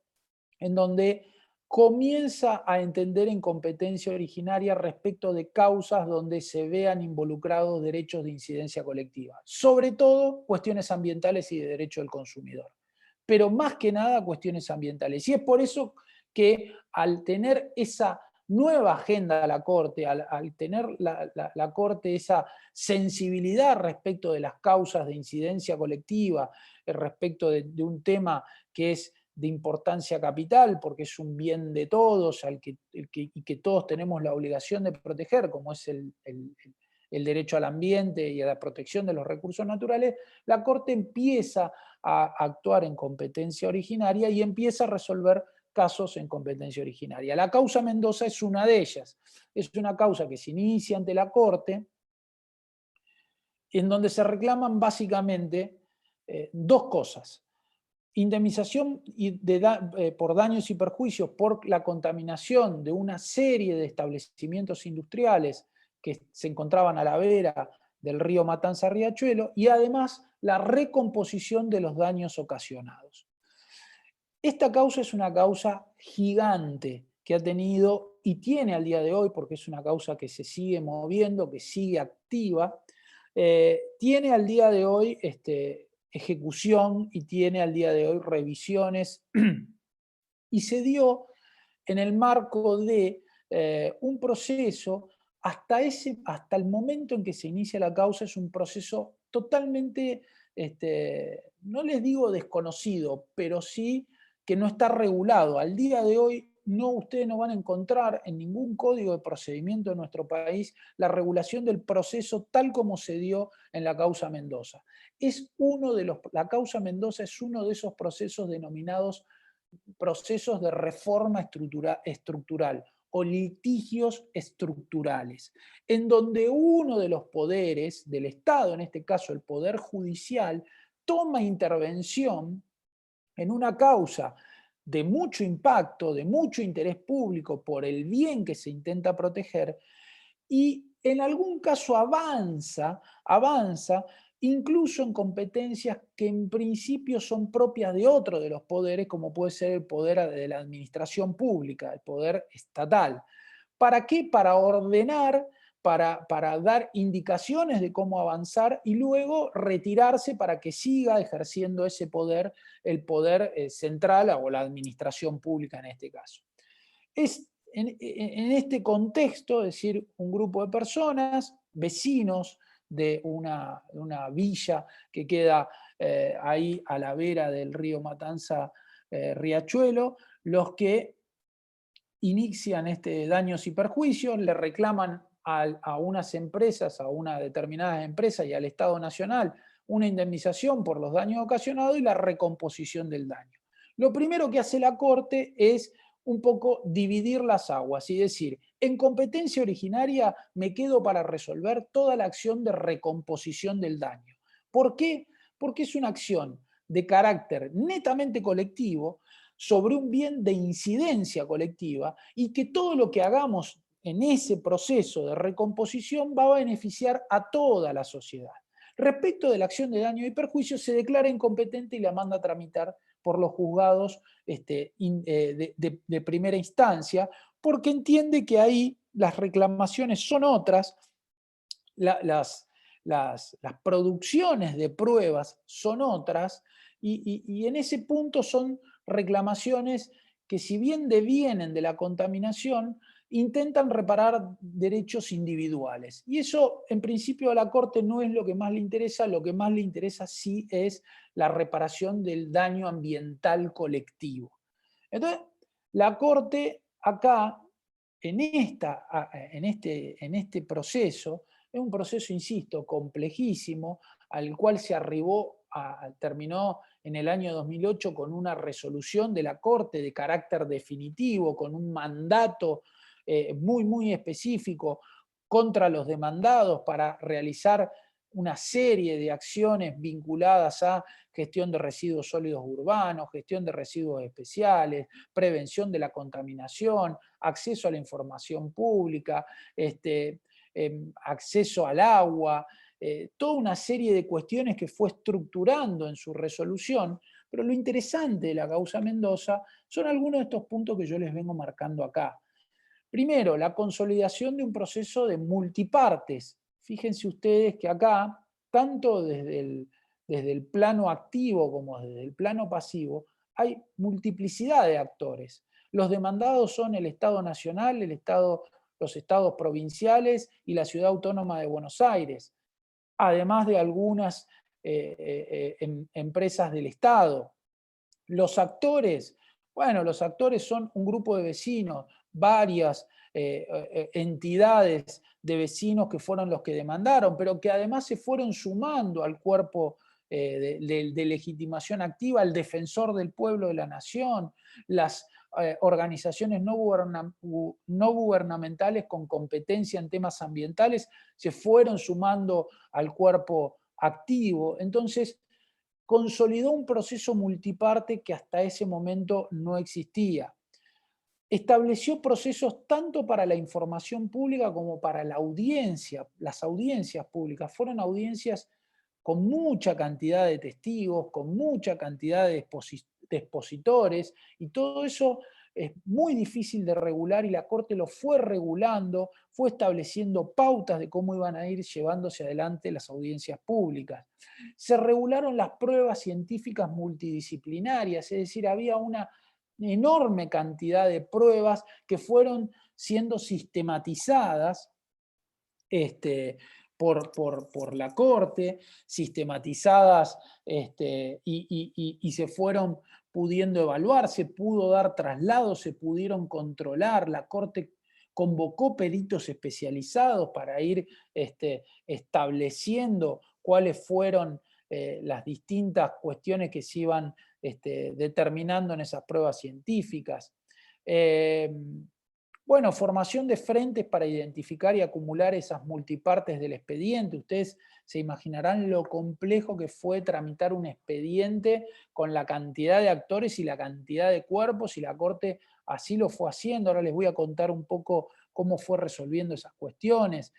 en donde comienza a entender en competencia originaria respecto de causas donde se vean involucrados derechos de incidencia colectiva, sobre todo cuestiones ambientales y de derecho del consumidor, pero más que nada cuestiones ambientales. Y es por eso que al tener esa nueva agenda de la Corte, al tener la Corte esa sensibilidad respecto de las causas de incidencia colectiva, respecto de un tema que es de importancia capital, porque es un bien de todos y que todos tenemos la obligación de proteger, como es el derecho al ambiente y a la protección de los recursos naturales, la Corte empieza a actuar en competencia originaria y empieza a resolver casos en competencia originaria. La causa Mendoza es una de ellas. Es una causa que se inicia ante la Corte, en donde se reclaman básicamente dos cosas. Indemnización por daños y perjuicios por la contaminación de una serie de establecimientos industriales que se encontraban a la vera del río Matanza-Riachuelo y además la recomposición de los daños ocasionados. Esta causa es una causa gigante que ha tenido y tiene al día de hoy, porque es una causa que se sigue moviendo, que sigue activa, tiene al día de hoy ejecución y tiene al día de hoy revisiones y se dio en el marco de un proceso, hasta el momento en que se inicia la causa es un proceso totalmente, no les digo desconocido, pero sí que no está regulado. Al día de hoy ustedes no van a encontrar en ningún código de procedimiento de nuestro país la regulación del proceso tal como se dio en la causa Mendoza. La causa Mendoza es uno de esos procesos denominados procesos de reforma estructural o litigios estructurales, en donde uno de los poderes del Estado, en este caso el Poder Judicial, toma intervención en una causa de mucho impacto, de mucho interés público por el bien que se intenta proteger y en algún caso avanza incluso en competencias que en principio son propias de otro de los poderes, como puede ser el poder de la administración pública, el poder estatal. ¿Para qué? Para ordenar, para dar indicaciones de cómo avanzar y luego retirarse para que siga ejerciendo ese poder, el poder central o la administración pública en este caso. En este contexto, es decir, un grupo de personas, vecinos de una villa que queda ahí a la vera del río Matanza, Riachuelo, los que inician daños y perjuicios, le reclaman a unas empresas, a una determinada empresa y al Estado Nacional una indemnización por los daños ocasionados y la recomposición del daño. Lo primero que hace la Corte es un poco dividir las aguas y decir, en competencia originaria me quedo para resolver toda la acción de recomposición del daño. ¿Por qué? Porque es una acción de carácter netamente colectivo, sobre un bien de incidencia colectiva y que todo lo que hagamos en ese proceso de recomposición va a beneficiar a toda la sociedad. Respecto de la acción de daño y perjuicio, se declara incompetente y la manda a tramitar por los juzgados de primera instancia, porque entiende que ahí las reclamaciones son otras, las producciones de pruebas son otras, y en ese punto son reclamaciones que, si bien devienen de la contaminación, intentan reparar derechos individuales. Y eso, en principio, a la Corte no es lo que más le interesa. Lo que más le interesa sí es la reparación del daño ambiental colectivo. Entonces, la Corte acá, en este proceso, es un proceso, insisto, complejísimo, al cual se terminó en el año 2008 con una resolución de la Corte de carácter definitivo, con un mandato muy, muy específico contra los demandados para realizar una serie de acciones vinculadas a gestión de residuos sólidos urbanos, gestión de residuos especiales, prevención de la contaminación, acceso a la información pública, acceso al agua, toda una serie de cuestiones que fue estructurando en su resolución. Pero lo interesante de la causa Mendoza son algunos de estos puntos que yo les vengo marcando acá. Primero, la consolidación de un proceso de multipartes. Fíjense ustedes que acá, tanto desde el plano activo como desde el plano pasivo, hay multiplicidad de actores. Los demandados son el Estado Nacional, los estados provinciales y la Ciudad Autónoma de Buenos Aires, además de algunas empresas del Estado. Los actores, bueno, los actores son un grupo de vecinos, varias entidades de vecinos que fueron los que demandaron, pero que además se fueron sumando al cuerpo de legitimación activa, el defensor del pueblo de la nación, las organizaciones no gubernamentales con competencia en temas ambientales se fueron sumando al cuerpo activo. Entonces, consolidó un proceso multiparte que hasta ese momento no existía. Estableció procesos tanto para la información pública como para la audiencia. Las audiencias públicas fueron audiencias con mucha cantidad de testigos, con mucha cantidad de expositores, y todo eso es muy difícil de regular, y la Corte lo fue regulando, fue estableciendo pautas de cómo iban a ir llevándose adelante las audiencias públicas. Se regularon las pruebas científicas multidisciplinarias, es decir, había una enorme cantidad de pruebas que fueron siendo sistematizadas por la Corte, sistematizadas y se fueron pudiendo evaluar, se pudo dar traslados, se pudieron controlar. La Corte convocó peritos especializados para ir estableciendo cuáles fueron las distintas cuestiones que se iban determinando en esas pruebas científicas. Bueno, formación de frentes para identificar y acumular esas multipartes del expediente. Ustedes se imaginarán lo complejo que fue tramitar un expediente con la cantidad de actores y la cantidad de cuerpos, y la Corte así lo fue haciendo. Ahora les voy a contar un poco cómo fue resolviendo esas cuestiones.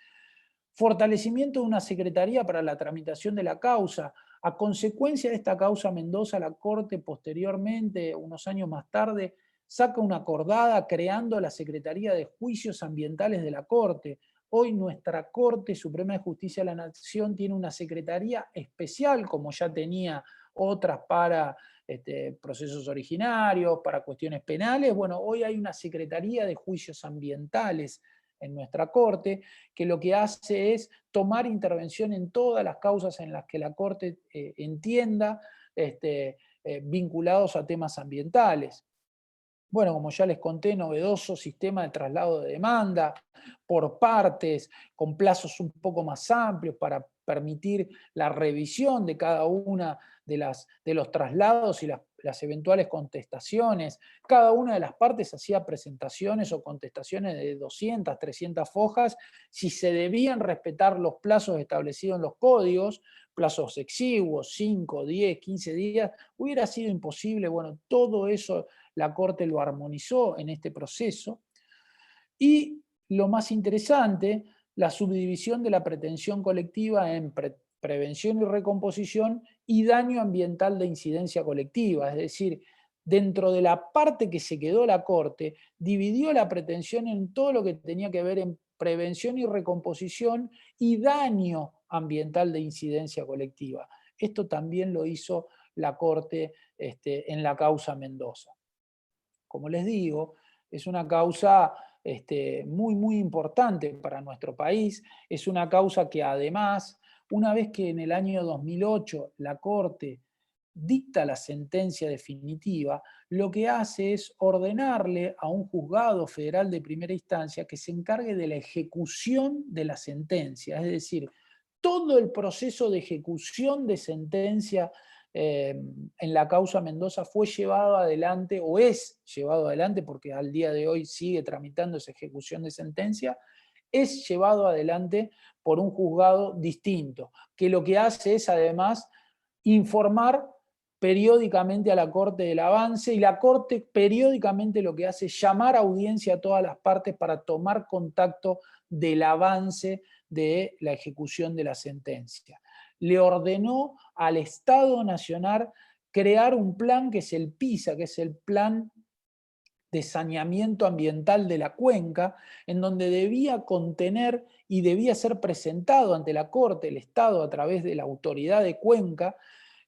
Fortalecimiento de una secretaría para la tramitación de la causa. A consecuencia de esta causa Mendoza, la Corte posteriormente, unos años más tarde, saca una acordada creando la Secretaría de Juicios Ambientales de la Corte. Hoy nuestra Corte Suprema de Justicia de la Nación tiene una secretaría especial, como ya tenía otras para procesos originarios, para cuestiones penales. Bueno, hoy hay una Secretaría de Juicios Ambientales en nuestra Corte, que lo que hace es tomar intervención en todas las causas en las que la Corte entienda, vinculados a temas ambientales. Bueno, como ya les conté, novedoso sistema de traslado de demanda por partes, con plazos un poco más amplios para permitir la revisión de cada una de los traslados y las eventuales contestaciones. Cada una de las partes hacía presentaciones o contestaciones de 200, 300 hojas, si se debían respetar los plazos establecidos en los códigos, plazos exiguos, 5, 10, 15 días, hubiera sido imposible. Bueno, todo eso la Corte lo armonizó en este proceso. Y lo más interesante, la subdivisión de la pretensión colectiva en prevención y recomposición y daño ambiental de incidencia colectiva. Es decir, dentro de la parte que se quedó la Corte, dividió la pretensión en todo lo que tenía que ver en prevención y recomposición y daño ambiental de incidencia colectiva. Esto también lo hizo la Corte en la causa Mendoza. Como les digo, es una causa muy, muy importante para nuestro país. Es una causa que además, una vez que en el año 2008 la Corte dicta la sentencia definitiva, lo que hace es ordenarle a un juzgado federal de primera instancia que se encargue de la ejecución de la sentencia, es decir, todo el proceso de ejecución de sentencia en la causa Mendoza fue llevado adelante, o es llevado adelante, porque al día de hoy sigue tramitando esa ejecución de sentencia, es llevado adelante por un juzgado distinto, que lo que hace es además informar periódicamente a la Corte del avance, y la Corte periódicamente lo que hace es llamar a audiencia a todas las partes para tomar contacto del avance de la ejecución de la sentencia. Le ordenó al Estado Nacional crear un plan que es el PISA, que es el Plan de Saneamiento Ambiental de la Cuenca, en donde debía contener y debía ser presentado ante la Corte, el Estado a través de la autoridad de Cuenca,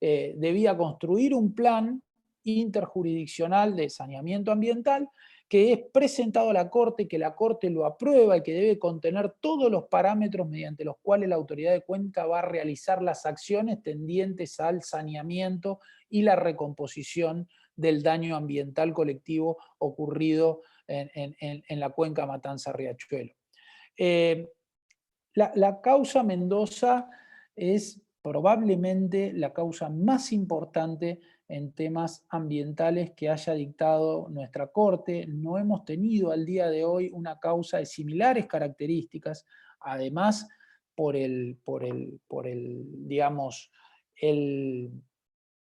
debía construir un plan interjurisdiccional de saneamiento ambiental que es presentado a la Corte, que la Corte lo aprueba y que debe contener todos los parámetros mediante los cuales la autoridad de Cuenca va a realizar las acciones tendientes al saneamiento y la recomposición del daño ambiental colectivo ocurrido en la cuenca Matanza-Riachuelo. La causa Mendoza es probablemente la causa más importante en temas ambientales que haya dictado nuestra Corte. No hemos tenido al día de hoy una causa de similares características, además digamos, el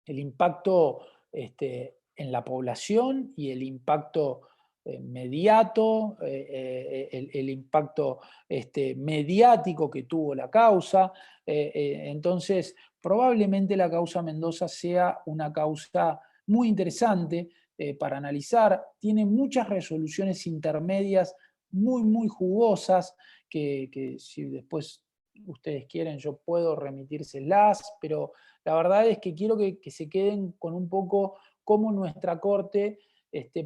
impacto en la población y el impacto mediato, el impacto mediático que tuvo la causa. Entonces, probablemente la causa Mendoza sea una causa muy interesante para analizar. Tiene muchas resoluciones intermedias muy, muy jugosas que si después ustedes quieren yo puedo remitírselas, pero la verdad es que quiero que se queden con un poco cómo nuestra Corte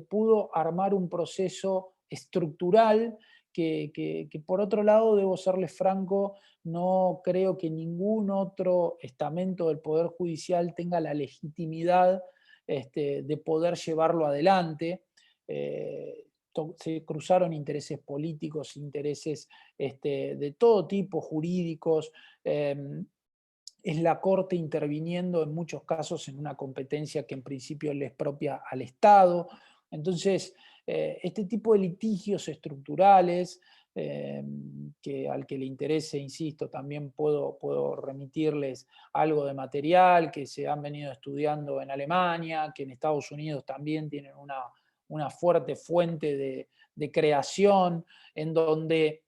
pudo armar un proceso estructural que por otro lado, debo serles franco, no creo que ningún otro estamento del Poder Judicial tenga la legitimidad de poder llevarlo adelante. Se cruzaron intereses políticos, intereses de todo tipo, jurídicos. Es la Corte interviniendo en muchos casos en una competencia que en principio le es propia al Estado. Entonces, este tipo de litigios estructurales, al que le interese, insisto, también puedo remitirles algo de material que se han venido estudiando en Alemania, que en Estados Unidos también tienen una fuerte fuente de creación, en donde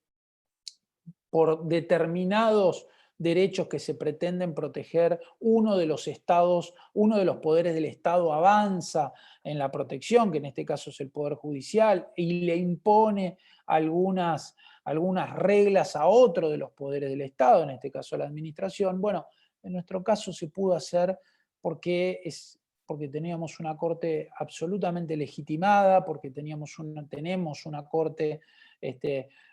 por determinados derechos que se pretenden proteger, uno de los estados, uno de los poderes del Estado avanza en la protección, que en este caso es el Poder Judicial, y le impone algunas reglas a otro de los poderes del Estado, en este caso la administración. Bueno, en nuestro caso se pudo hacer porque teníamos una Corte absolutamente legitimada, porque tenemos una Corte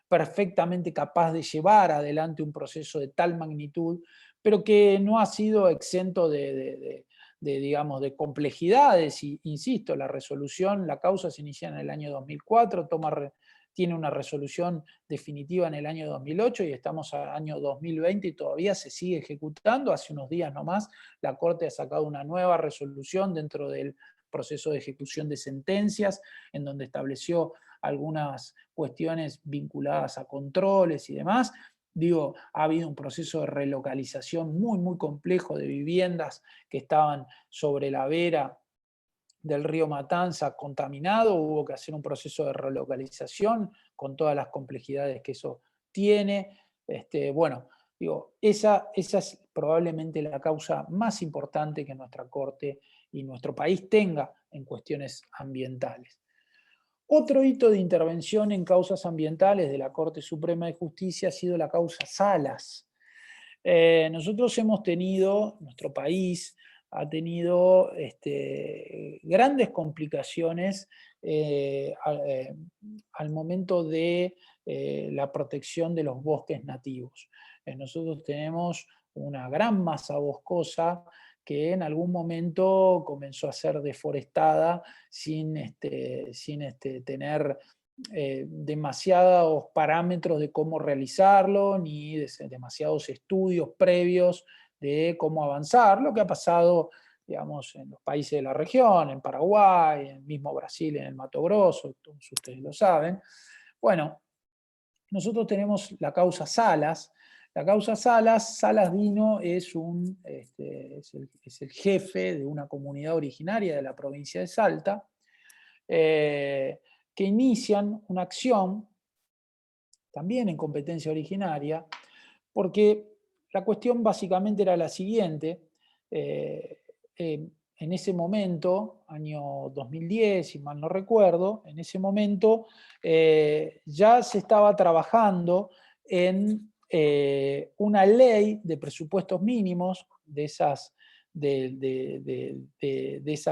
perfectamente capaz de llevar adelante un proceso de tal magnitud, pero que no ha sido exento digamos, de complejidades. Y, insisto, la causa se inicia en el año 2004, tiene una resolución definitiva en el año 2008 y estamos al año 2020 y todavía se sigue ejecutando. Hace unos días nomás la Corte ha sacado una nueva resolución dentro del proceso de ejecución de sentencias, en donde estableció algunas cuestiones vinculadas a controles y demás, Digo, ha habido un proceso de relocalización muy, muy complejo de viviendas que estaban sobre la vera del río Matanza contaminado, hubo que hacer un proceso de relocalización con todas las complejidades que eso tiene. Bueno, digo, esa es probablemente la causa más importante que nuestra Corte y nuestro país tenga en cuestiones ambientales. Otro hito de intervención en causas ambientales de la Corte Suprema de Justicia ha sido la causa Salas. Nosotros hemos tenido, nuestro país ha tenido grandes complicaciones al momento de la protección de los bosques nativos. Nosotros tenemos una gran masa boscosa que en algún momento comenzó a ser deforestada sin tener demasiados parámetros de cómo realizarlo, ni demasiados estudios previos de cómo avanzar, lo que ha pasado, digamos, en los países de la región, en Paraguay, en el mismo Brasil, en el Mato Grosso, todos ustedes lo saben. Bueno, nosotros tenemos la causa Salas. La causa Salas, Salas Dino es el jefe de una comunidad originaria de la provincia de Salta, que inician una acción, también en competencia originaria, porque la cuestión básicamente era la siguiente. En ese momento, año 2010, si mal no recuerdo, en ese momento ya se estaba trabajando en una ley de presupuestos mínimos, de esas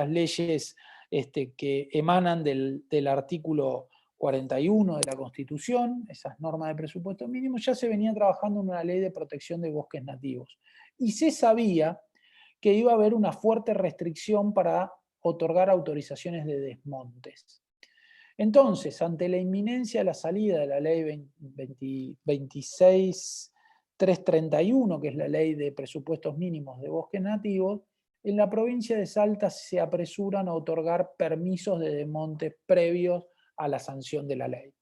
leyes que emanan del artículo 41 de la Constitución, esas normas de presupuesto mínimo. Ya se venía trabajando en una ley de protección de bosques nativos. Y se sabía que iba a haber una fuerte restricción para otorgar autorizaciones de desmontes. Entonces, ante la inminencia de la salida de la ley 26.331, que es la ley de presupuestos mínimos de bosques nativos, en la provincia de Salta se apresuran a otorgar permisos de desmonte previos a la sanción de la ley.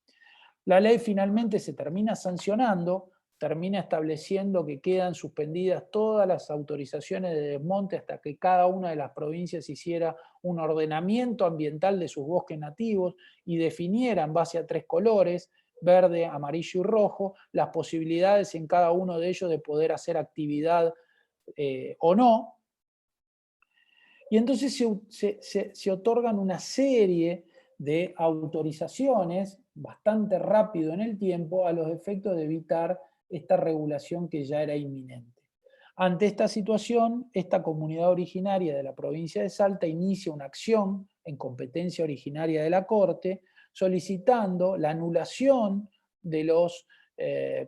La ley finalmente se termina sancionando, termina estableciendo que quedan suspendidas todas las autorizaciones de desmonte hasta que cada una de las provincias hiciera un ordenamiento ambiental de sus bosques nativos y definiera en base a 3 colores, verde, amarillo y rojo, las posibilidades en cada uno de ellos de poder hacer actividad o no. Y entonces se otorgan una serie de autorizaciones bastante rápido en el tiempo a los efectos de evitar esta regulación que ya era inminente. Ante esta situación, esta comunidad originaria de la provincia de Salta inicia una acción en competencia originaria de la Corte solicitando la anulación de los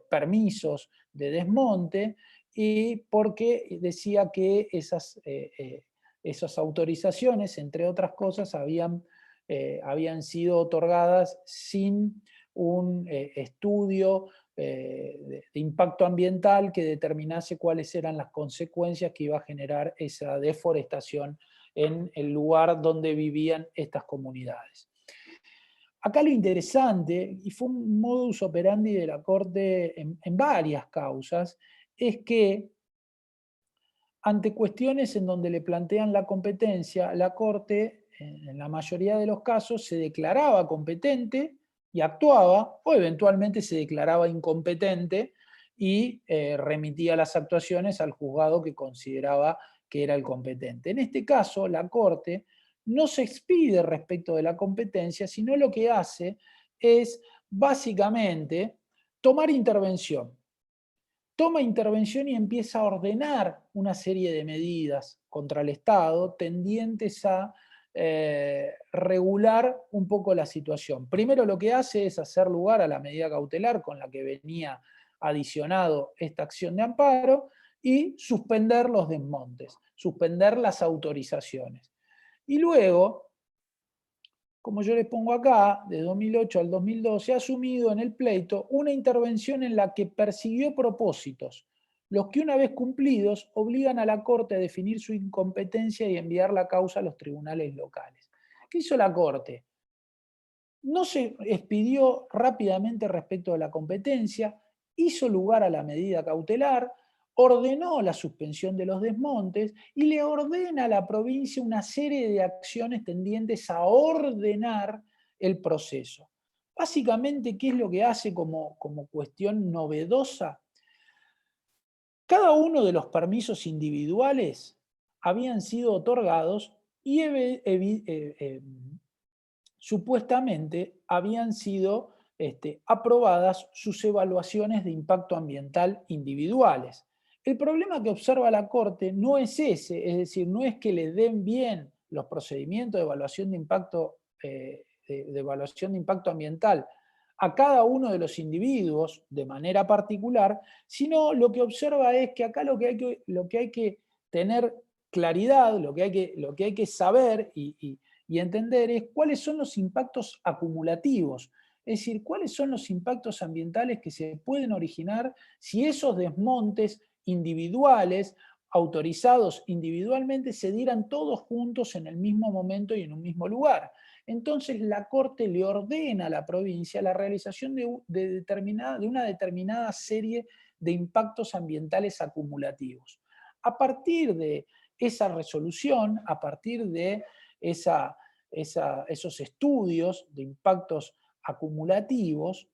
permisos de desmonte, y porque decía que esas autorizaciones, entre otras cosas, habían sido otorgadas sin un estudio de impacto ambiental que determinase cuáles eran las consecuencias que iba a generar esa deforestación en el lugar donde vivían estas comunidades. Acá lo interesante, y fue un modus operandi de la Corte en varias causas, es que ante cuestiones en donde le plantean la competencia, la Corte, en la mayoría de los casos, se declaraba competente y actuaba, o eventualmente se declaraba incompetente y remitía las actuaciones al juzgado que consideraba que era el competente. En este caso, la Corte no se expide respecto de la competencia, sino lo que hace es básicamente tomar intervención. Toma intervención y empieza a ordenar una serie de medidas contra el Estado tendientes a regular un poco la situación. Primero lo que hace es hacer lugar a la medida cautelar con la que venía adicionado esta acción de amparo y suspender los desmontes, suspender las autorizaciones. Y luego, como yo les pongo acá, de 2008 al 2012, ha asumido en el pleito una intervención en la que persiguió propósitos, los que una vez cumplidos obligan a la Corte a definir su incompetencia y enviar la causa a los tribunales locales. ¿Qué hizo la Corte? No se expidió rápidamente respecto de la competencia, hizo lugar a la medida cautelar, ordenó la suspensión de los desmontes y le ordena a la provincia una serie de acciones tendientes a ordenar el proceso. Básicamente, ¿qué es lo que hace como cuestión novedosa? Cada uno de los permisos individuales habían sido otorgados y supuestamente habían sido aprobadas sus evaluaciones de impacto ambiental individuales. El problema que observa la Corte no es ese, es decir, no es que le den bien los procedimientos de evaluación de impacto, de evaluación de impacto ambiental a cada uno de los individuos de manera particular, sino lo que observa es que acá lo que hay que tener claridad, lo que hay que saber y entender es cuáles son los impactos acumulativos, es decir, cuáles son los impactos ambientales que se pueden originar si esos desmontes individuales, autorizados individualmente, se dieran todos juntos en el mismo momento y en un mismo lugar. Entonces la Corte le ordena a la provincia la realización de una determinada serie de impactos ambientales acumulativos. A partir de esa resolución, a partir de esos estudios de impactos acumulativos,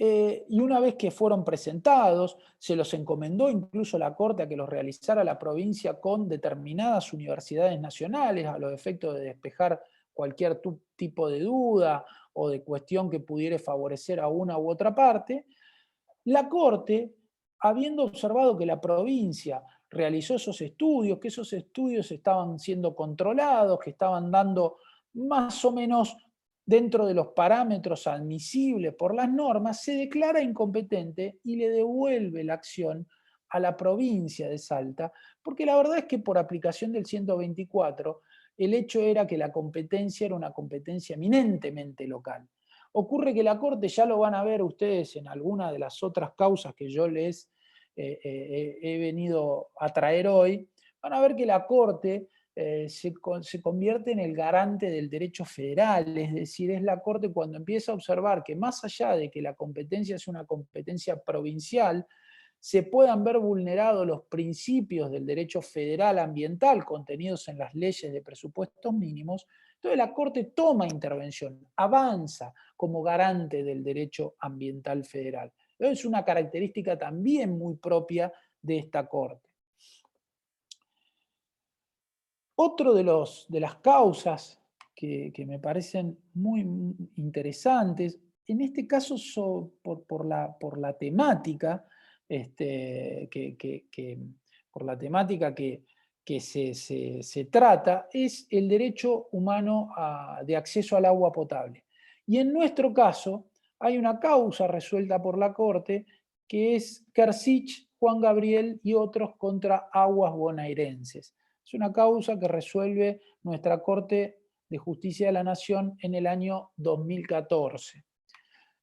y una vez que fueron presentados, se los encomendó incluso la Corte a que los realizara la provincia con determinadas universidades nacionales a los efectos de despejar cualquier tipo de duda o de cuestión que pudiera favorecer a una u otra parte. La Corte, habiendo observado que la provincia realizó esos estudios, que esos estudios estaban siendo controlados, que estaban dando más o menos dentro de los parámetros admisibles por las normas, se declara incompetente y le devuelve la acción a la provincia de Salta, porque la verdad es que por aplicación del 124, el hecho era que la competencia era una competencia eminentemente local. Ocurre que la Corte, ya lo van a ver ustedes en alguna de las otras causas que yo les he venido a traer hoy, van a ver que la Corte se convierte en el garante del derecho federal, es decir, es la Corte cuando empieza a observar que más allá de que la competencia es una competencia provincial, se puedan ver vulnerados los principios del derecho federal ambiental contenidos en las leyes de presupuestos mínimos, entonces la Corte toma intervención, avanza como garante del derecho ambiental federal. Entonces es una característica también muy propia de esta Corte. Otro de las causas que me parecen muy interesantes, en este caso por la temática, por la temática que se trata, es el derecho humano de acceso al agua potable. Y en nuestro caso hay una causa resuelta por la Corte que es Kersich, Juan Gabriel y otros contra aguas bonaerenses. Es una causa que resuelve nuestra Corte de Justicia de la Nación en el año 2014.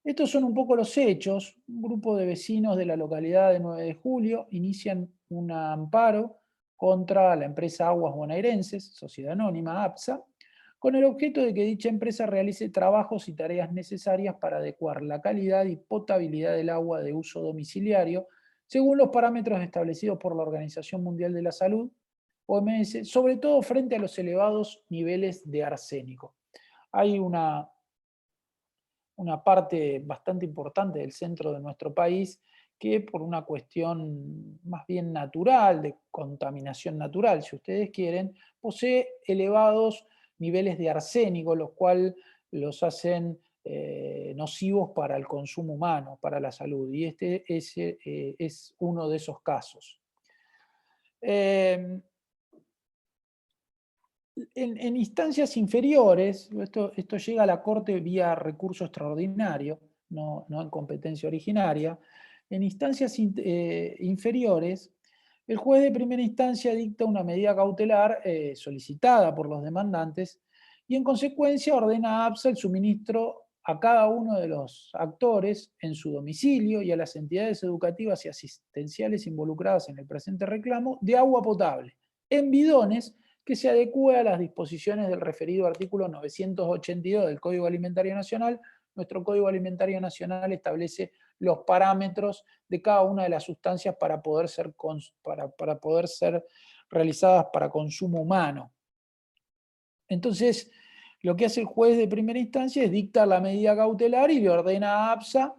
Estos son un poco los hechos. Un grupo de vecinos de la localidad de 9 de Julio inician un amparo contra la empresa Aguas Bonaerenses, Sociedad Anónima, APSA, con el objeto de que dicha empresa realice trabajos y tareas necesarias para adecuar la calidad y potabilidad del agua de uso domiciliario según los parámetros establecidos por la Organización Mundial de la Salud, OMS, sobre todo frente a los elevados niveles de arsénico. Hay una parte bastante importante del centro de nuestro país que por una cuestión más bien natural, de contaminación natural, si ustedes quieren, posee elevados niveles de arsénico, los cuales los hacen nocivos para el consumo humano, para la salud, y este es uno de esos casos. En instancias inferiores, esto llega a la Corte vía recurso extraordinario, no en competencia originaria. En instancias inferiores, el juez de primera instancia dicta una medida cautelar solicitada por los demandantes y en consecuencia ordena a APSA el suministro a cada uno de los actores en su domicilio y a las entidades educativas y asistenciales involucradas en el presente reclamo de agua potable en bidones que se adecue a las disposiciones del referido artículo 982 del Código Alimentario Nacional, nuestro Código Alimentario Nacional establece los parámetros de cada una de las sustancias para poder ser realizadas para consumo humano. Entonces, lo que hace el juez de primera instancia es dictar la medida cautelar y le ordena a APSA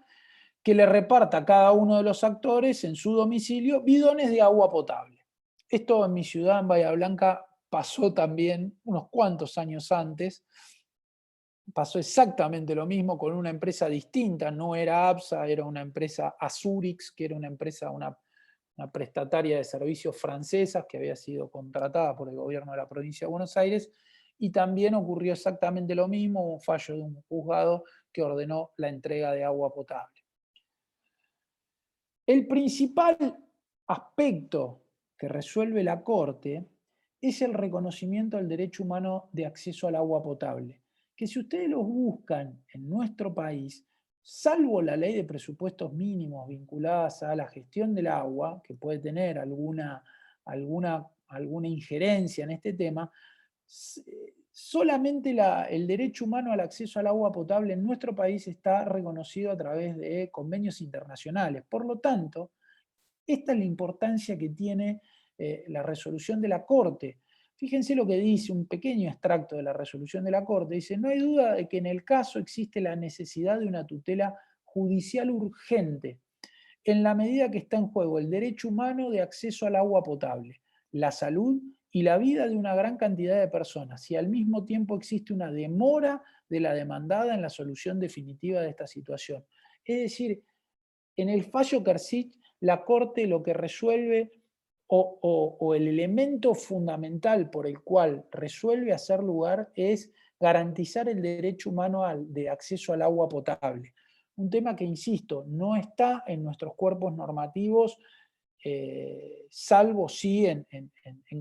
que le reparta a cada uno de los actores en su domicilio bidones de agua potable. Esto en mi ciudad, en Bahía Blanca, pasó también unos cuantos años antes. Pasó exactamente lo mismo con una empresa distinta, no era APSA, era una empresa Azurix, que era una empresa, una prestataria de servicios francesas que había sido contratada por el gobierno de la provincia de Buenos Aires, y también ocurrió exactamente lo mismo, un fallo de un juzgado que ordenó la entrega de agua potable. El principal aspecto que resuelve la Corte es el reconocimiento del derecho humano de acceso al agua potable, que si ustedes lo buscan en nuestro país, salvo la ley de presupuestos mínimos vinculadas a la gestión del agua, que puede tener alguna injerencia en este tema, solamente el derecho humano al acceso al agua potable en nuestro país está reconocido a través de convenios internacionales. Por lo tanto, esta es la importancia que tiene la resolución de la Corte. Fíjense lo que dice un pequeño extracto de la resolución de la Corte. Dice, no hay duda de que en el caso existe la necesidad de una tutela judicial urgente, en la medida que está en juego el derecho humano de acceso al agua potable, la salud y la vida de una gran cantidad de personas, y al mismo tiempo existe una demora de la demandada en la solución definitiva de esta situación. Es decir, en el fallo Karsic, la Corte lo que resuelve o el elemento fundamental por el cual resuelve hacer lugar es garantizar el derecho humano de acceso al agua potable. Un tema que, insisto, no está en nuestros cuerpos normativos, salvo sí en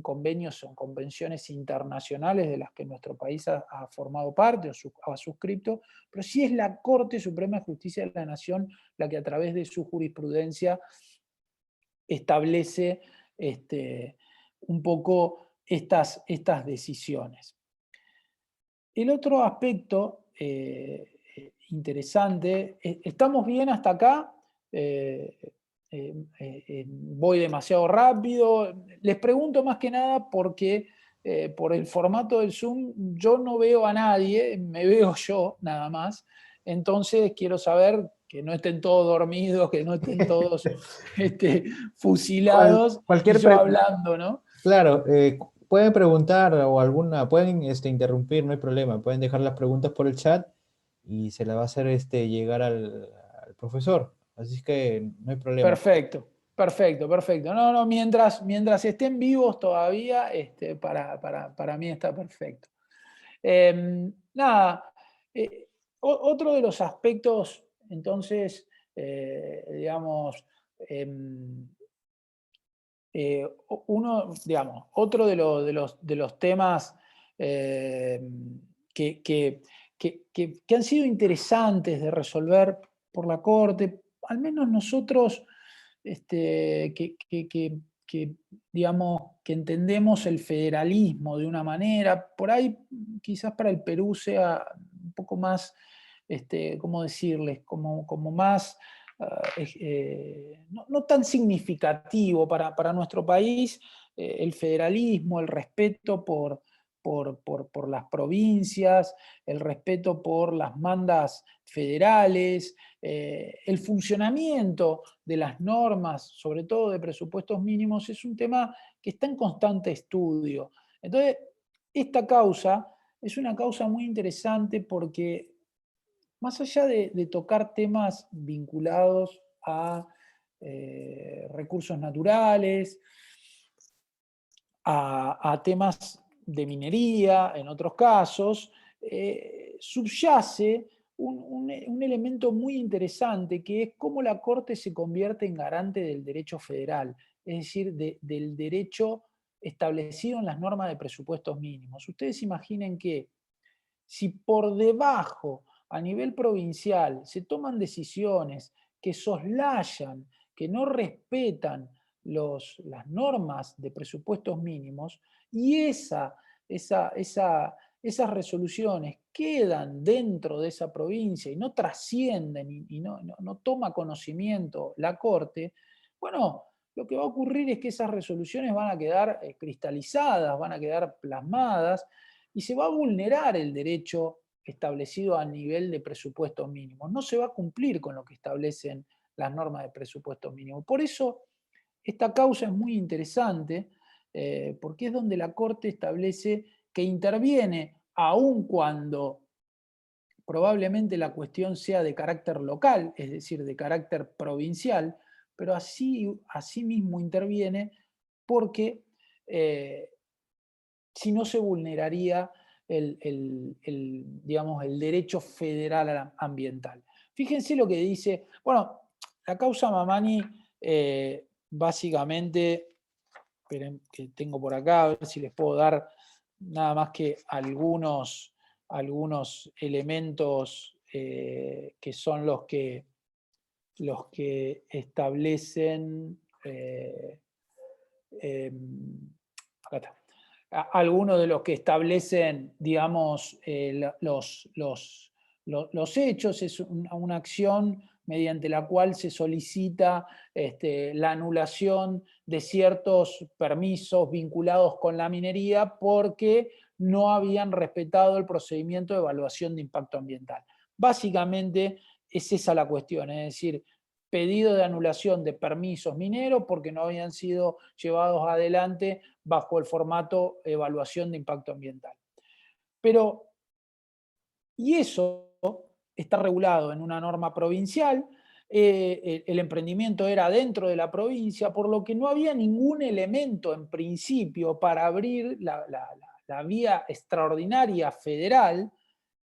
convenios o en convenciones internacionales de las que nuestro país ha formado parte o ha suscrito, pero sí es la Corte Suprema de Justicia de la Nación la que a través de su jurisprudencia establece un poco estas decisiones. El otro aspecto interesante, ¿estamos bien hasta acá? Voy demasiado rápido. Les pregunto más que nada porque por el formato del Zoom yo no veo a nadie, me veo yo nada más. Entonces quiero saber que no estén todos dormidos, que no estén todos fusilados y Cualquier yo hablando, ¿no? Claro, pueden preguntar o pueden interrumpir, no hay problema. Pueden dejar las preguntas por el chat y se la va a hacer llegar al profesor. Así que no hay problema. Perfecto, perfecto, perfecto. No, mientras estén vivos todavía, para mí está perfecto. Nada, otro de los aspectos, entonces, digamos, otro de los temas que han sido interesantes de resolver por la Corte, al menos nosotros digamos, que entendemos el federalismo de una manera, por ahí quizás para el Perú sea un poco más, ¿cómo decirles? Como más, no tan significativo para nuestro país, el federalismo, el respeto por las provincias, el respeto por las mandas federales, el funcionamiento de las normas, sobre todo de presupuestos mínimos, es un tema que está en constante estudio. Entonces, esta causa es una causa muy interesante porque más allá de tocar temas vinculados a recursos naturales, a temas de minería, en otros casos, subyace un elemento muy interesante que es cómo la Corte se convierte en garante del derecho federal, es decir, del derecho establecido en las normas de presupuestos mínimos. Ustedes imaginen que si por debajo, a nivel provincial, se toman decisiones que soslayan, que no respetan las normas de presupuestos mínimos, y esa esas resoluciones quedan dentro de esa provincia y no trascienden y no toma conocimiento la Corte, bueno, lo que va a ocurrir es que esas resoluciones van a quedar cristalizadas, van a quedar plasmadas y se va a vulnerar el derecho establecido a nivel de presupuestos mínimos. No se va a cumplir con lo que establecen las normas de presupuestos mínimos. Por eso, esta causa es muy interesante, porque es donde la Corte establece que interviene aun cuando probablemente la cuestión sea de carácter local, es decir, de carácter provincial, pero así mismo interviene porque si no se vulneraría digamos, el derecho federal ambiental. Fíjense lo que dice, bueno, la causa Mamani básicamente, esperen que tengo por acá, a ver si les puedo dar nada más que algunos elementos que son los que establecen, acá está, algunos de los que establecen, digamos, los hechos. Es una acción mediante la cual se solicita la anulación de ciertos permisos vinculados con la minería porque no habían respetado el procedimiento de evaluación de impacto ambiental. Básicamente es esa la cuestión, es decir, pedido de anulación de permisos mineros porque no habían sido llevados adelante bajo el formato evaluación de impacto ambiental. Pero, y eso está regulado en una norma provincial, el emprendimiento era dentro de la provincia, por lo que no había ningún elemento en principio para abrir la vía extraordinaria federal,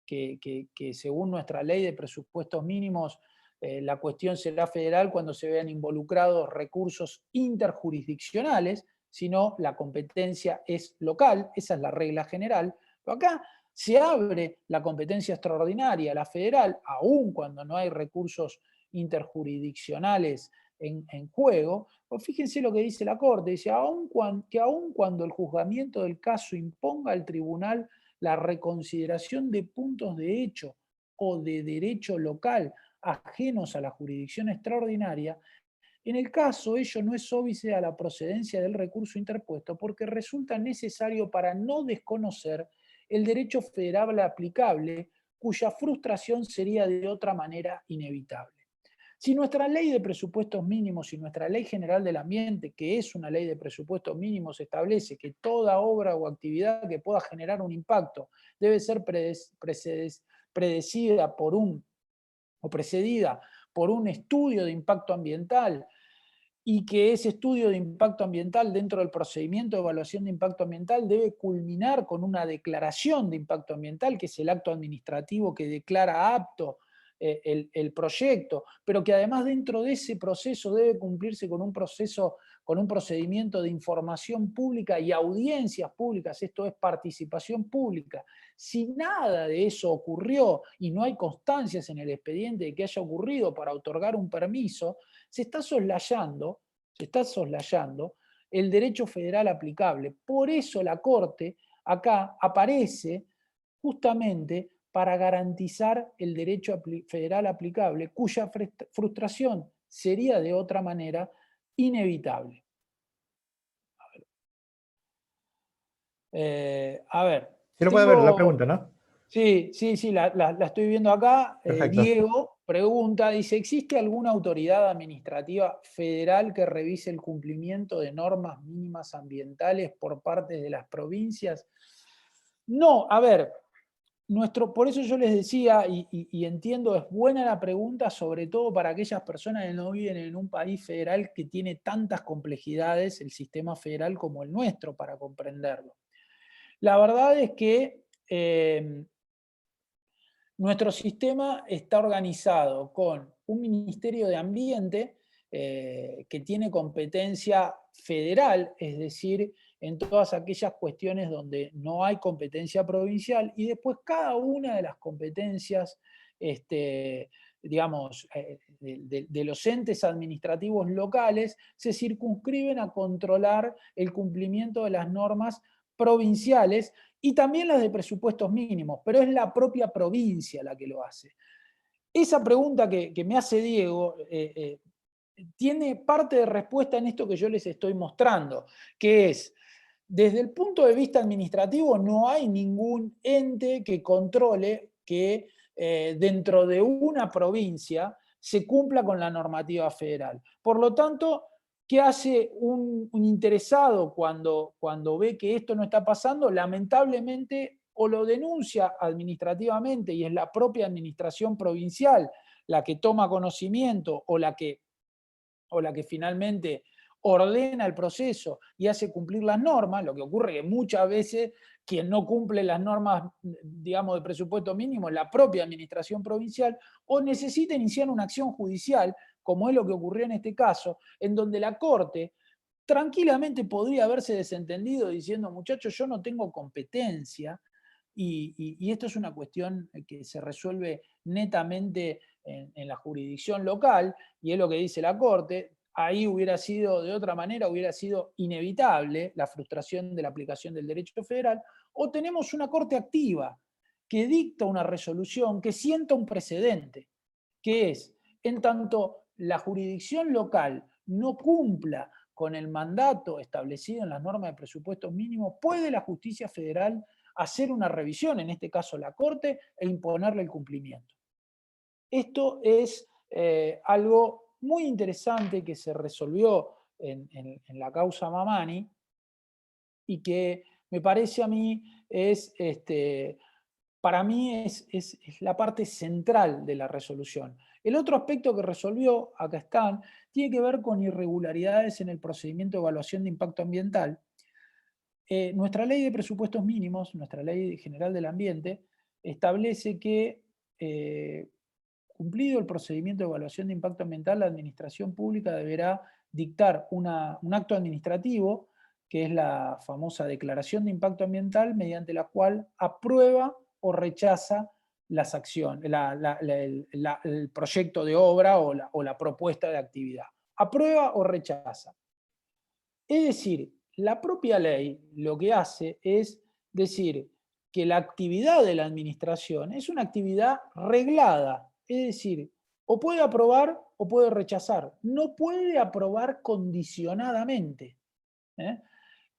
que según nuestra ley de presupuestos mínimos, la cuestión será federal cuando se vean involucrados recursos interjurisdiccionales, sino la competencia es local, esa es la regla general. Pero acá se abre la competencia extraordinaria, la federal, aun cuando no hay recursos interjurisdiccionales en juego. Pues fíjense lo que dice la Corte, dice que aun cuando el juzgamiento del caso imponga al tribunal la reconsideración de puntos de hecho o de derecho local ajenos a la jurisdicción extraordinaria, en el caso ello no es óbice a la procedencia del recurso interpuesto porque resulta necesario para no desconocer el derecho federal aplicable, cuya frustración sería de otra manera inevitable. Si nuestra ley de presupuestos mínimos y nuestra ley general del ambiente, que es una ley de presupuestos mínimos, establece que toda obra o actividad que pueda generar un impacto debe ser predecida por precedida por un estudio de impacto ambiental, y que ese estudio de impacto ambiental dentro del procedimiento de evaluación de impacto ambiental debe culminar con una declaración de impacto ambiental, que es el acto administrativo que declara apto el proyecto, pero que además dentro de ese proceso debe cumplirse con un procedimiento de información pública y audiencias públicas, esto es participación pública. Si nada de eso ocurrió y no hay constancias en el expediente de que haya ocurrido para otorgar un permiso, se está soslayando el derecho federal aplicable. Por eso la Corte acá aparece justamente para garantizar el derecho federal aplicable, cuya frustración sería de otra manera inevitable. A ver, Sí lo puede ver la tengo... pregunta, ¿no? Sí, la estoy viendo acá. Perfecto. Diego pregunta, dice, ¿existe alguna autoridad administrativa federal que revise el cumplimiento de normas mínimas ambientales por parte de las provincias? No, a ver, por eso yo les decía, y entiendo, es buena la pregunta, sobre todo para aquellas personas que no viven en un país federal que tiene tantas complejidades, el sistema federal como el nuestro, para comprenderlo. La verdad es que nuestro sistema está organizado con un Ministerio de Ambiente que tiene competencia federal, es decir, en todas aquellas cuestiones donde no hay competencia provincial, y después cada una de las competencias, digamos, de los entes administrativos locales se circunscriben a controlar el cumplimiento de las normas provinciales y también las de presupuestos mínimos, pero es la propia provincia la que lo hace. Esa pregunta que me hace Diego tiene parte de respuesta en esto que yo les estoy mostrando, que es, desde el punto de vista administrativo, no hay ningún ente que controle que dentro de una provincia se cumpla con la normativa federal. Por lo tanto, ¿qué hace un interesado cuando ve que esto no está pasando? Lamentablemente, o lo denuncia administrativamente y es la propia administración provincial la que toma conocimiento o la que finalmente ordena el proceso y hace cumplir las normas. Lo que ocurre es que muchas veces quien no cumple las normas, digamos, de presupuesto mínimo es la propia administración provincial, o necesita iniciar una acción judicial, como es lo que ocurrió en este caso, en donde la Corte tranquilamente podría haberse desentendido diciendo, muchachos, yo no tengo competencia, y esto es una cuestión que se resuelve netamente en la jurisdicción local, y es lo que dice la Corte. Ahí hubiera sido, de otra manera, hubiera sido inevitable la frustración de la aplicación del derecho federal, o tenemos una Corte activa que dicta una resolución que sienta un precedente, que es, en tanto la jurisdicción local no cumpla con el mandato establecido en las normas de presupuestos mínimos, puede la justicia federal hacer una revisión, en este caso la Corte, e imponerle el cumplimiento. Esto es algo muy interesante que se resolvió en la causa Mamani y que me parece a mí para mí es la parte central de la resolución. El otro aspecto que resolvió, acá están, tiene que ver con irregularidades en el procedimiento de evaluación de impacto ambiental. Nuestra ley de presupuestos mínimos, nuestra ley general del ambiente, establece que cumplido el procedimiento de evaluación de impacto ambiental, la administración pública deberá dictar un acto administrativo, que es la famosa declaración de impacto ambiental, mediante la cual aprueba o rechaza las acciones, el proyecto de obra o la propuesta de actividad. Aprueba o rechaza. Es decir, la propia ley lo que hace es decir que la actividad de la administración es una actividad reglada, es decir, o puede aprobar o puede rechazar, no puede aprobar condicionadamente.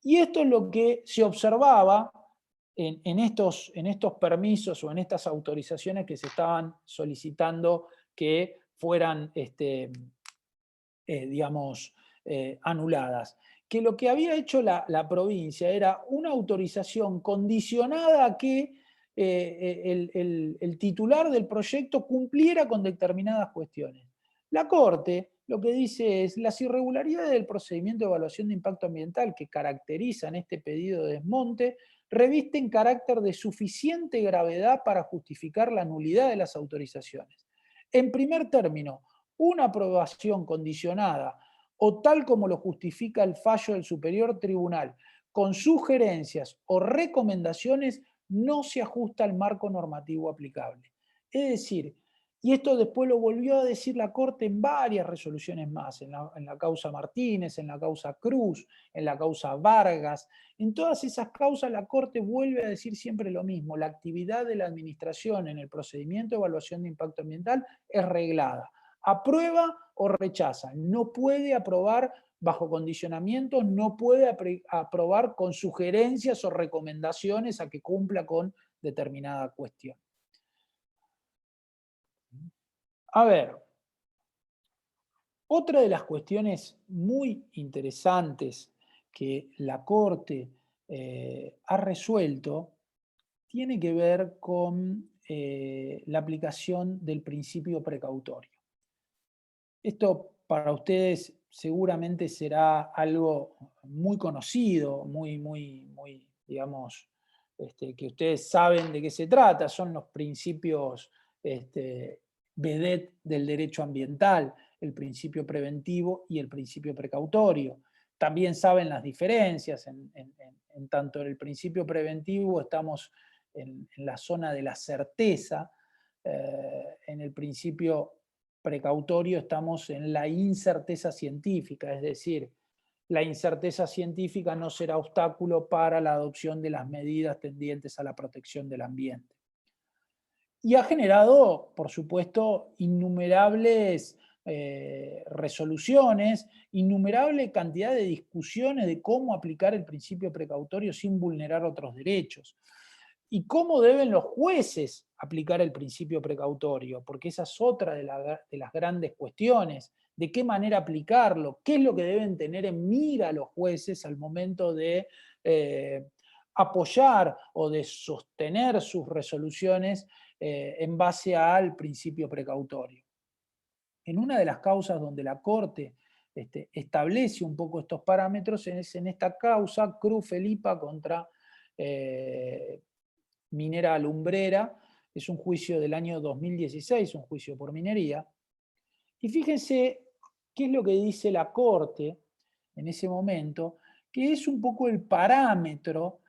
Y esto es lo que se observaba en estos permisos o en estas autorizaciones que se estaban solicitando que fueran, digamos, anuladas. Que lo que había hecho la provincia era una autorización condicionada a que el titular del proyecto cumpliera con determinadas cuestiones. La Corte lo que dice es, las irregularidades del procedimiento de evaluación de impacto ambiental que caracterizan este pedido de desmonte revisten carácter de suficiente gravedad para justificar la nulidad de las autorizaciones. En primer término, una aprobación condicionada o tal como lo justifica el fallo del Superior Tribunal, con sugerencias o recomendaciones, no se ajusta al marco normativo aplicable. Es decir, y esto después lo volvió a decir la Corte en varias resoluciones más, en la causa Martínez, en la causa Cruz, en la causa Vargas. En todas esas causas la Corte vuelve a decir siempre lo mismo: la actividad de la administración en el procedimiento de evaluación de impacto ambiental es reglada. Aprueba o rechaza. No puede aprobar bajo condicionamientos, no puede aprobar con sugerencias o recomendaciones a que cumpla con determinada cuestión. A ver, otra de las cuestiones muy interesantes que la Corte ha resuelto tiene que ver con la aplicación del principio precautorio. Esto para ustedes seguramente será algo muy conocido, muy, digamos, que ustedes saben de qué se trata. Son los principios vedette del derecho ambiental, el principio preventivo y el principio precautorio. También saben las diferencias, en tanto en el principio preventivo estamos en la zona de la certeza, en el principio precautorio estamos en la incerteza científica, es decir, la incerteza científica no será obstáculo para la adopción de las medidas tendientes a la protección del ambiente. Y ha generado, por supuesto, innumerables resoluciones, innumerable cantidad de discusiones de cómo aplicar el principio precautorio sin vulnerar otros derechos. Y cómo deben los jueces aplicar el principio precautorio, porque esa es otra de las grandes cuestiones. De qué manera aplicarlo, qué es lo que deben tener en mira los jueces al momento de apoyar o de sostener sus resoluciones en base al principio precautorio. En una de las causas donde la Corte establece un poco estos parámetros es en esta causa Cruz-Felipa contra Minera Alumbrera. Es un juicio del año 2016, un juicio por minería. Y fíjense qué es lo que dice la Corte en ese momento, que es un poco el parámetro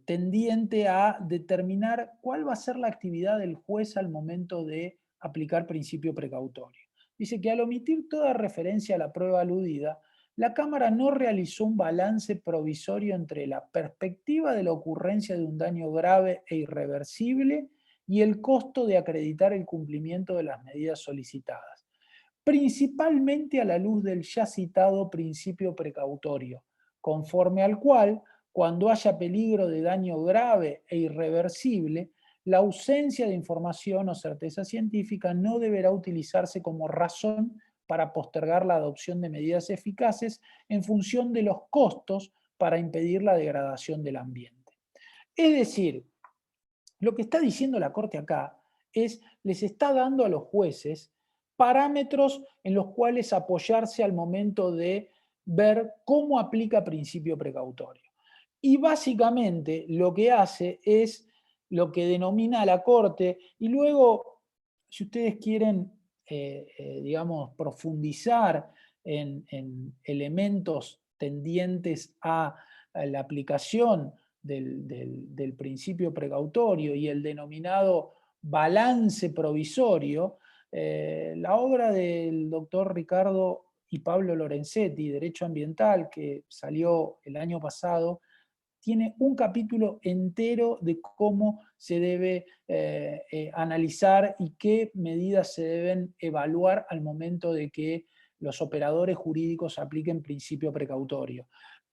tendiente a determinar cuál va a ser la actividad del juez al momento de aplicar principio precautorio. Dice que al omitir toda referencia a la prueba aludida, la Cámara no realizó un balance provisorio entre la perspectiva de la ocurrencia de un daño grave e irreversible y el costo de acreditar el cumplimiento de las medidas solicitadas, principalmente a la luz del ya citado principio precautorio, conforme al cual, cuando haya peligro de daño grave e irreversible, la ausencia de información o certeza científica no deberá utilizarse como razón para postergar la adopción de medidas eficaces en función de los costos para impedir la degradación del ambiente. Es decir, lo que está diciendo la Corte acá es, les está dando a los jueces parámetros en los cuales apoyarse al momento de ver cómo aplica principio precautorio. Y básicamente lo que hace es lo que denomina la Corte, y luego, si ustedes quieren, digamos, profundizar en elementos tendientes a la aplicación del principio precautorio y el denominado balance provisorio, la obra del doctor Ricardo y Pablo Lorenzetti, Derecho Ambiental, que salió el año pasado, tiene un capítulo entero de cómo se debe analizar y qué medidas se deben evaluar al momento de que los operadores jurídicos apliquen principio precautorio.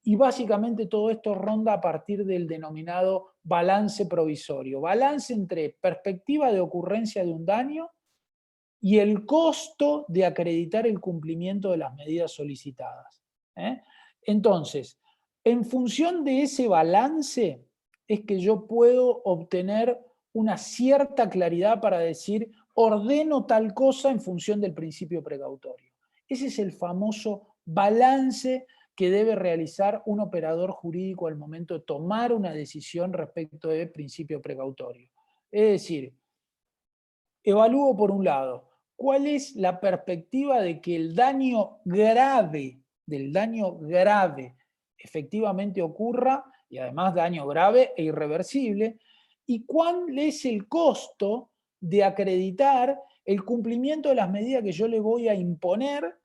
Y básicamente todo esto ronda a partir del denominado balance provisorio. Balance entre perspectiva de ocurrencia de un daño y el costo de acreditar el cumplimiento de las medidas solicitadas. Entonces, en función de ese balance es que yo puedo obtener una cierta claridad para decir, ordeno tal cosa en función del principio precautorio. Ese es el famoso balance que debe realizar un operador jurídico al momento de tomar una decisión respecto del principio precautorio. Es decir, evalúo por un lado, ¿cuál es la perspectiva de que el daño grave, efectivamente ocurra, y además daño grave e irreversible, y cuál es el costo de acreditar el cumplimiento de las medidas que yo le voy a imponer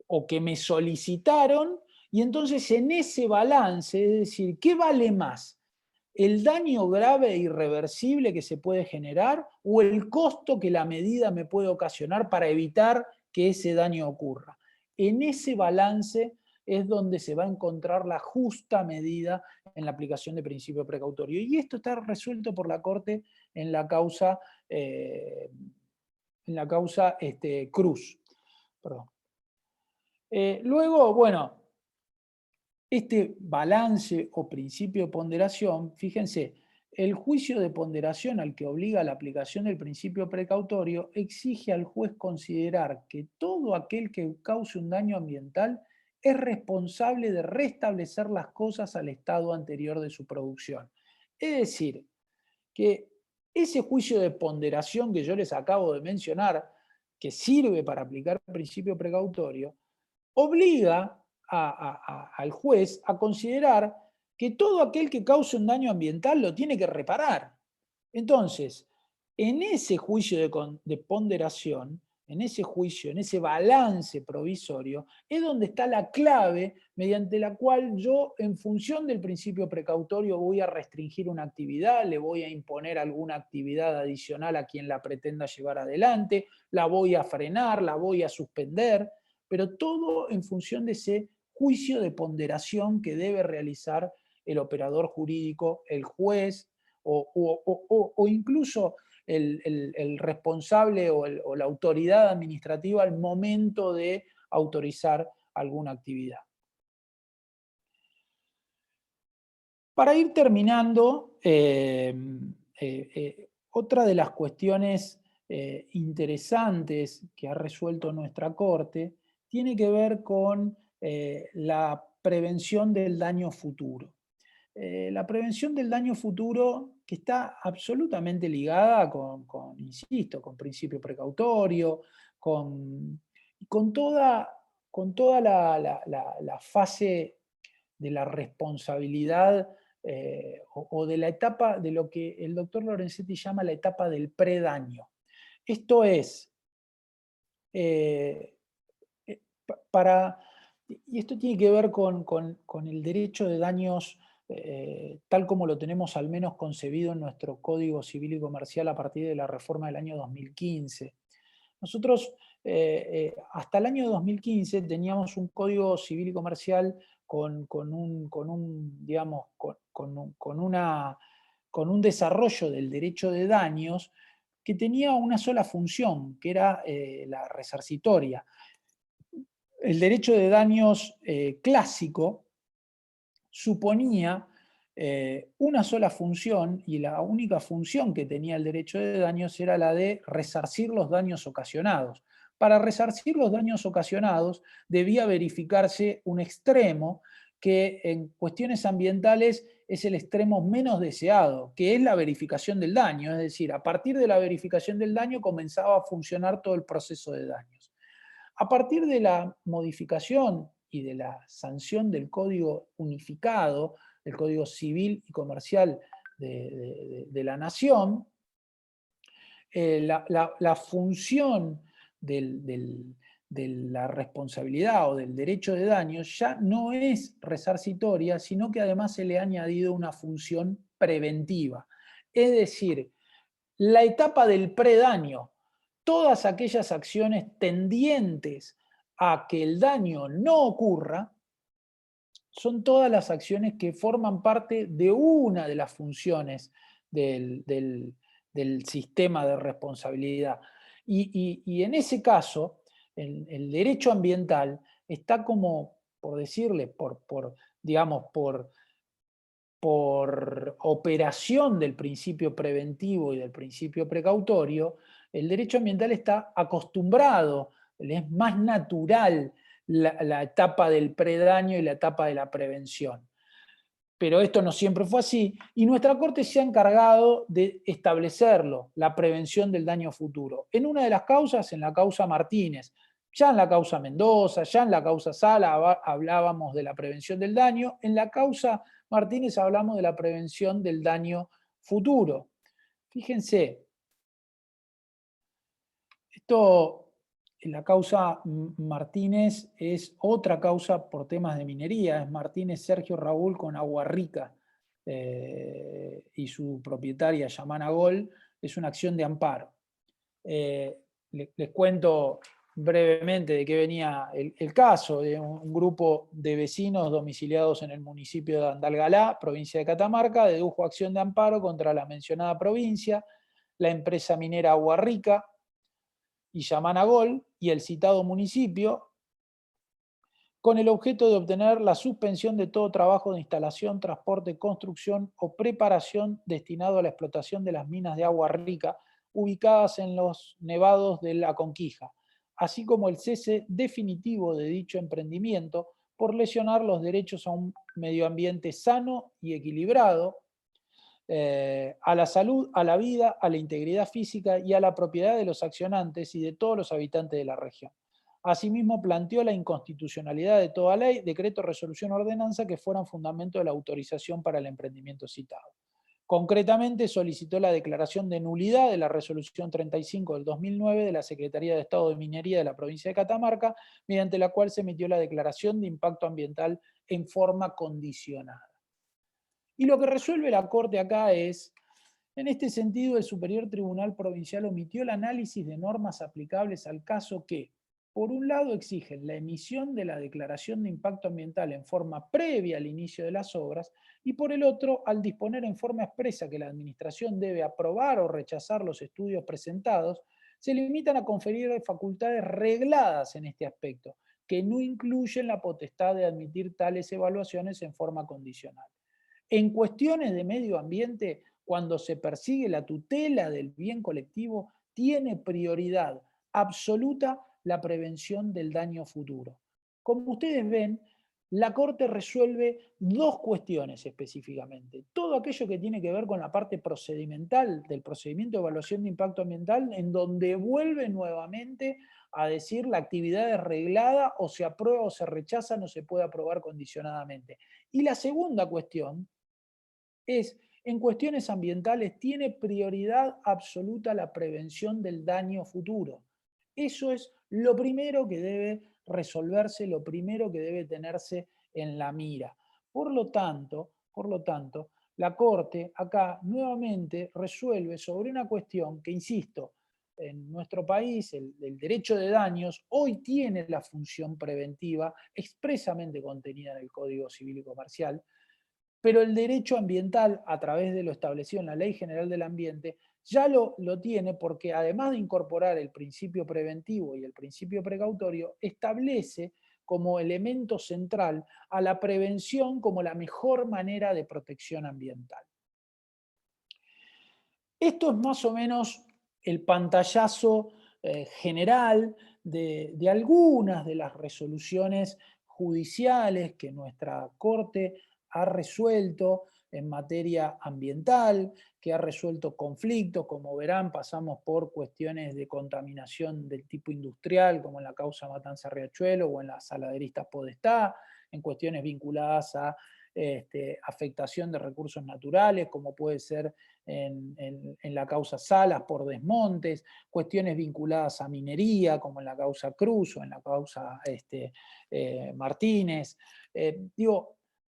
o que me solicitaron, y entonces en ese balance, es decir, ¿qué vale más? ¿El daño grave e irreversible que se puede generar o el costo que la medida me puede ocasionar para evitar que ese daño ocurra? En ese balance es donde se va a encontrar la justa medida en la aplicación de principio precautorio. Y esto está resuelto por la Corte en la causa, Cruz. Perdón. Luego, bueno, este balance o principio de ponderación, fíjense, el juicio de ponderación al que obliga la aplicación del principio precautorio exige al juez considerar que todo aquel que cause un daño ambiental es responsable de restablecer las cosas al estado anterior de su producción. Es decir, que ese juicio de ponderación que yo les acabo de mencionar, que sirve para aplicar el principio precautorio, obliga al juez a considerar que todo aquel que cause un daño ambiental lo tiene que reparar. Entonces, en ese juicio de ponderación, en ese juicio, en ese balance provisorio, es donde está la clave mediante la cual yo, en función del principio precautorio, voy a restringir una actividad, le voy a imponer alguna actividad adicional a quien la pretenda llevar adelante, la voy a frenar, la voy a suspender, pero todo en función de ese juicio de ponderación que debe realizar el operador jurídico, el juez o incluso el responsable o la autoridad administrativa al momento de autorizar alguna actividad. Para ir terminando, otra de las cuestiones interesantes que ha resuelto nuestra Corte tiene que ver con la prevención del daño futuro. La prevención del daño futuro que está absolutamente ligada insisto, con principio precautorio, con toda la fase de la responsabilidad o de la etapa de lo que el doctor Lorenzetti llama la etapa del predaño. Esto es, eh, y esto tiene que ver con el derecho de daños tal como lo tenemos al menos concebido en nuestro Código Civil y Comercial a partir de la reforma del año 2015. Nosotros hasta el año 2015 teníamos un Código Civil y Comercial con un desarrollo del derecho de daños que tenía una sola función, que era la resarcitoria. El derecho de daños clásico suponía una sola función, y la única función que tenía el derecho de daños era la de resarcir los daños ocasionados. Para resarcir los daños ocasionados debía verificarse un extremo que en cuestiones ambientales es el extremo menos deseado, que es la verificación del daño, es decir, a partir de la verificación del daño comenzaba a funcionar todo el proceso de daños. A partir de la modificación y de la sanción del Código Unificado, del Código Civil y Comercial de la Nación, la función de la responsabilidad o del derecho de daños ya no es resarcitoria, sino que además se le ha añadido una función preventiva. Es decir, la etapa del predaño, todas aquellas acciones tendientes a que el daño no ocurra, son todas las acciones que forman parte de una de las funciones del sistema de responsabilidad. Y en ese caso, el derecho ambiental está como, por decirle, digamos, por operación del principio preventivo y del principio precautorio, el derecho ambiental está acostumbrado, es más natural la etapa del predaño y la etapa de la prevención. Pero esto no siempre fue así, y nuestra Corte se ha encargado de establecerlo, la prevención del daño futuro. En una de las causas, en la causa Martínez, ya en la causa Mendoza, ya en la causa Sala hablábamos de la prevención del daño, en la causa Martínez hablamos de la prevención del daño futuro. Fíjense, esto, la causa Martínez es otra causa por temas de minería, es Martínez Sergio Raúl con Agua Rica y su propietaria Yamana Gol, es una acción de amparo. Les cuento brevemente de qué venía el caso de un grupo de vecinos domiciliados en el municipio de Andalgalá, provincia de Catamarca, dedujo acción de amparo contra la mencionada provincia, la empresa minera Agua Rica y Yamana Gol y el citado municipio, con el objeto de obtener la suspensión de todo trabajo de instalación, transporte, construcción o preparación destinado a la explotación de las minas de Agua Rica ubicadas en los nevados de La Conquija, así como el cese definitivo de dicho emprendimiento por lesionar los derechos a un medio ambiente sano y equilibrado, a la salud, a la vida, a la integridad física y a la propiedad de los accionantes y de todos los habitantes de la región. Asimismo, planteó la inconstitucionalidad de toda ley, decreto, resolución o ordenanza que fueran fundamento de la autorización para el emprendimiento citado. Concretamente solicitó la declaración de nulidad de la resolución 35 del 2009 de la Secretaría de Estado de Minería de la provincia de Catamarca, mediante la cual se emitió la declaración de impacto ambiental en forma condicionada. Y lo que resuelve la Corte acá es, en este sentido, el Superior Tribunal Provincial omitió el análisis de normas aplicables al caso que, por un lado, exigen la emisión de la declaración de impacto ambiental en forma previa al inicio de las obras, y por el otro, al disponer en forma expresa que la Administración debe aprobar o rechazar los estudios presentados, se limitan a conferir facultades regladas en este aspecto, que no incluyen la potestad de admitir tales evaluaciones en forma condicional. En cuestiones de medio ambiente, cuando se persigue la tutela del bien colectivo, tiene prioridad absoluta la prevención del daño futuro. Como ustedes ven, la Corte resuelve dos cuestiones específicamente. Todo aquello que tiene que ver con la parte procedimental del procedimiento de evaluación de impacto ambiental, en donde vuelve nuevamente a decir la actividad es reglada, o se aprueba o se rechaza, no se puede aprobar condicionadamente. Y la segunda cuestión es, en cuestiones ambientales, tiene prioridad absoluta la prevención del daño futuro. Eso es lo primero que debe resolverse, lo primero que debe tenerse en la mira. Por lo tanto, la Corte acá nuevamente resuelve sobre una cuestión que, insisto, en nuestro país el derecho de daños hoy tiene la función preventiva expresamente contenida en el Código Civil y Comercial, pero el derecho ambiental, a través de lo establecido en la Ley General del Ambiente, ya lo tiene, porque además de incorporar el principio preventivo y el principio precautorio, establece como elemento central a la prevención como la mejor manera de protección ambiental. Esto es más o menos el pantallazo general de algunas de las resoluciones judiciales que nuestra Corte ha resuelto en materia ambiental, que ha resuelto conflictos. Como verán, pasamos por cuestiones de contaminación del tipo industrial, como en la causa Matanza Riachuelo o en la Saladeristas Podestá, en cuestiones vinculadas a afectación de recursos naturales, como puede ser en la causa Salas por desmontes, cuestiones vinculadas a minería, como en la causa Cruz o en la causa Martínez.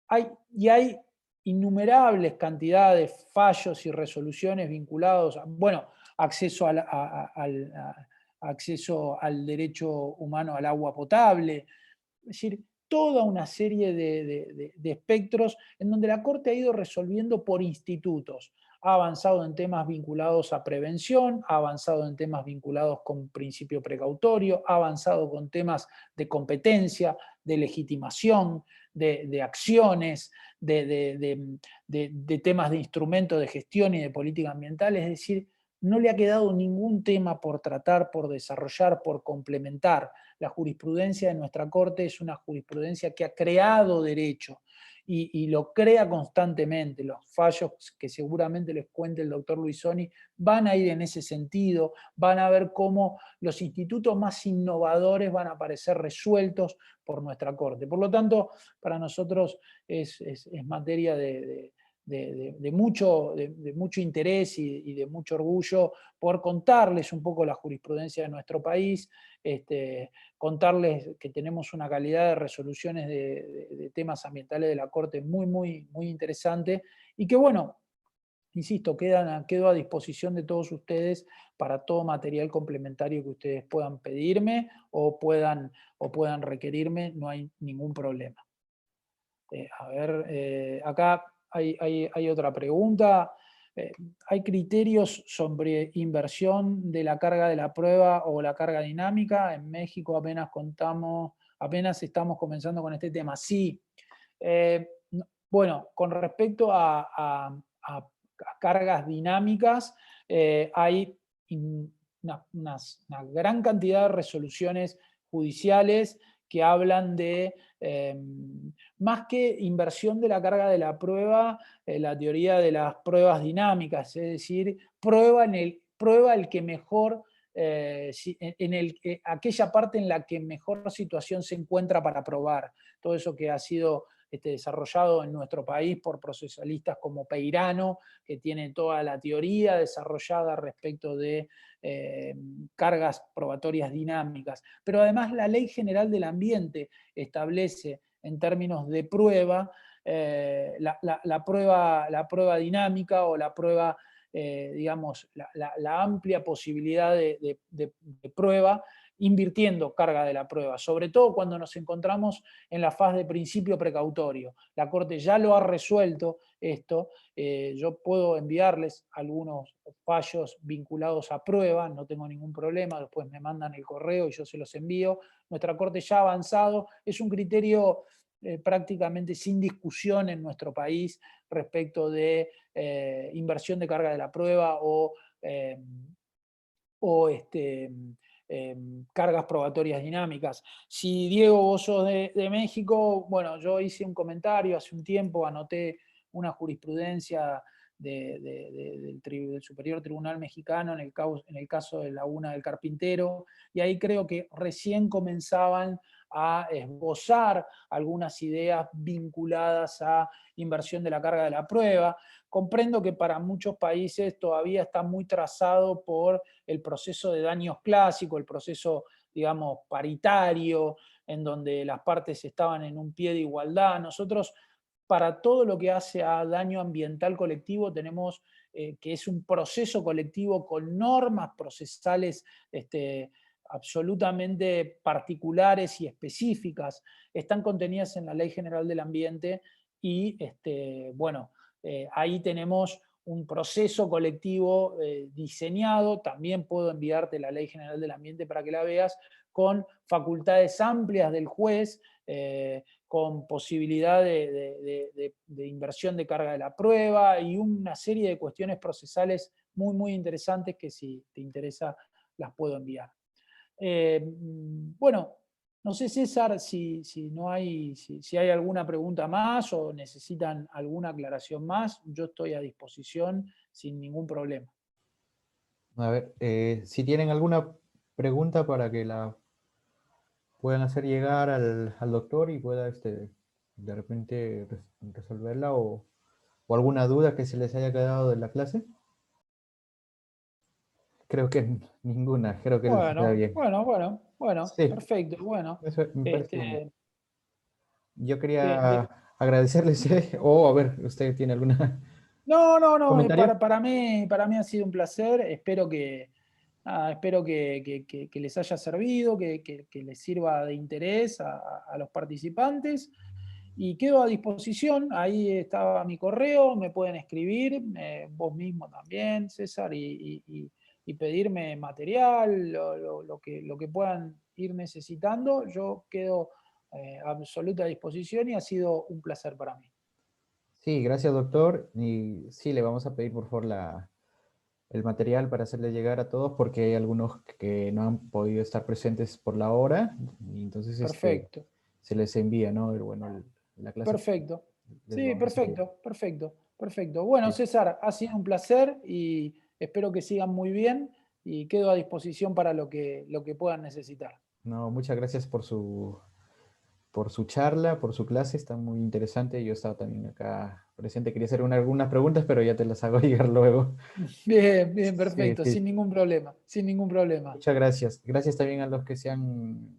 Hay innumerables cantidades, fallos y resoluciones vinculados a, bueno, acceso al derecho humano al agua potable. Es decir, toda una serie de espectros en donde la Corte ha ido resolviendo por institutos. Ha avanzado en temas vinculados a prevención, ha avanzado en temas vinculados con principio precautorio, ha avanzado con temas de competencia, de legitimación, de acciones, de temas de instrumentos de gestión y de política ambiental. Es decir, no le ha quedado ningún tema por tratar, por desarrollar, por complementar. La jurisprudencia de nuestra Corte es una jurisprudencia que ha creado derecho y lo crea constantemente. Los fallos que seguramente les cuente el doctor Luisoni van a ir en ese sentido, van a ver cómo los institutos más innovadores van a aparecer resueltos por nuestra Corte. Por lo tanto, para nosotros es materia de mucho interés y de mucho orgullo por contarles un poco la jurisprudencia de nuestro país, contarles que tenemos una calidad de resoluciones de temas ambientales de la Corte muy, muy, muy interesante, y que, bueno, insisto, quedo a disposición de todos ustedes para todo material complementario que ustedes puedan pedirme o puedan requerirme. No hay ningún problema. Acá hay otra pregunta. ¿Hay criterios sobre inversión de la carga de la prueba o la carga dinámica? En México apenas estamos comenzando con este tema. Sí. Bueno, con respecto a cargas dinámicas, hay una gran cantidad de resoluciones judiciales que hablan de, más que inversión de la carga de la prueba, la teoría de las pruebas dinámicas, es decir, prueba el que mejor, aquella parte en la que mejor situación se encuentra para probar. Todo eso que ha sido desarrollado en nuestro país por procesalistas como Peirano, que tiene toda la teoría desarrollada respecto de cargas probatorias dinámicas. Pero además la Ley General del Ambiente establece en términos de prueba la prueba dinámica o la prueba, digamos, la amplia posibilidad de prueba invirtiendo carga de la prueba, sobre todo cuando nos encontramos en la fase de principio precautorio. La Corte ya lo ha resuelto esto, yo puedo enviarles algunos fallos vinculados a prueba, no tengo ningún problema, después me mandan el correo y yo se los envío. Nuestra Corte ya ha avanzado, es un criterio prácticamente sin discusión en nuestro país respecto de inversión de carga de la prueba o cargas probatorias dinámicas. Si Diego, vos sos de México, bueno, yo hice un comentario hace un tiempo, anoté una jurisprudencia del Superior Tribunal Mexicano en el caso de Laguna del Carpintero, y ahí creo que recién comenzaban a esbozar algunas ideas vinculadas a inversión de la carga de la prueba. Comprendo que para muchos países todavía está muy trazado por el proceso de daños clásico, el proceso, digamos, paritario, en donde las partes estaban en un pie de igualdad. Nosotros, para todo lo que hace a daño ambiental colectivo, tenemos que es un proceso colectivo con normas procesales absolutamente particulares y específicas, están contenidas en la Ley General del Ambiente y, bueno, ahí tenemos un proceso colectivo diseñado, también puedo enviarte la Ley General del Ambiente para que la veas, con facultades amplias del juez, con posibilidad de inversión de carga de la prueba y una serie de cuestiones procesales muy, muy interesantes que si te interesa las puedo enviar. Bueno, no sé, César, si hay alguna pregunta más o necesitan alguna aclaración más, yo estoy a disposición sin ningún problema. A ver, si tienen alguna pregunta para que la puedan hacer llegar al doctor y pueda de repente resolverla o alguna duda que se les haya quedado de la clase. Creo que ninguna, creo que les queda Bueno, bien. perfecto. Bueno, Eso me parece bien. este, Yo de- quería de- agradecerles, o a ver, ¿usted tiene alguna no, comentario? para mí ha sido un placer, espero que les haya servido, que les sirva de interés a los participantes. Y quedo a disposición, ahí estaba mi correo, me pueden escribir, vos mismo también, César, y pedirme material, lo que puedan ir necesitando. Yo quedo a absoluta disposición y ha sido un placer para mí. Sí, gracias, doctor. Y sí, le vamos a pedir por favor el material para hacerle llegar a todos porque hay algunos que no han podido estar presentes por la hora y entonces Perfecto, se les envía, ¿no? La clase perfecto. les Sí, vamos a hacer llegar. perfecto. Bueno, Sí. César, ha sido un placer y espero que sigan muy bien y quedo a disposición para lo que puedan necesitar. No, muchas gracias por su charla, por su clase, está muy interesante. Yo estaba también acá presente, quería hacer algunas preguntas, pero ya te las hago llegar luego. Bien, Sí, perfecto, sí. sin ningún problema, sin ningún problema. Muchas gracias. Gracias también a los que se han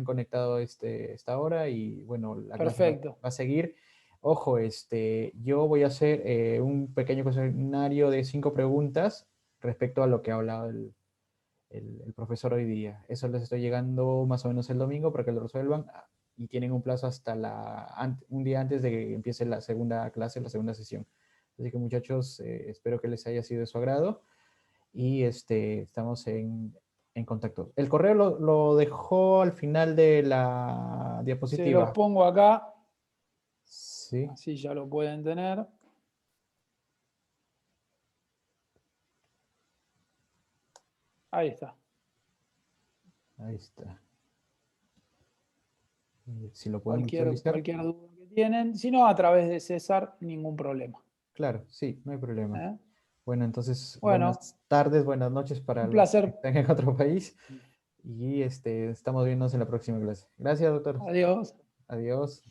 conectado esta hora y bueno, la clase va Perfecto. a seguir. Ojo, yo voy a hacer un pequeño cuestionario de 5 preguntas respecto a lo que ha hablado el profesor hoy día. Eso les estoy llegando más o menos el domingo para que lo resuelvan y tienen un plazo hasta un día antes de que empiece la segunda clase, la segunda sesión. Así que muchachos, espero que les haya sido de su agrado y estamos en contacto. El correo lo dejó al final de la Se los diapositiva. pongo acá, Sí, así ya lo pueden tener. Ahí está. ahí está. Si lo pueden visualizar. Cualquier duda que tienen, si no, a través de César, ningún problema. Claro, sí, no hay problema. ¿Eh? Bueno, entonces, Bueno, buenas tardes, buenas noches para un los que placer. están en otro país y estamos viéndonos en la próxima clase. Gracias, doctor. Adiós. Adiós.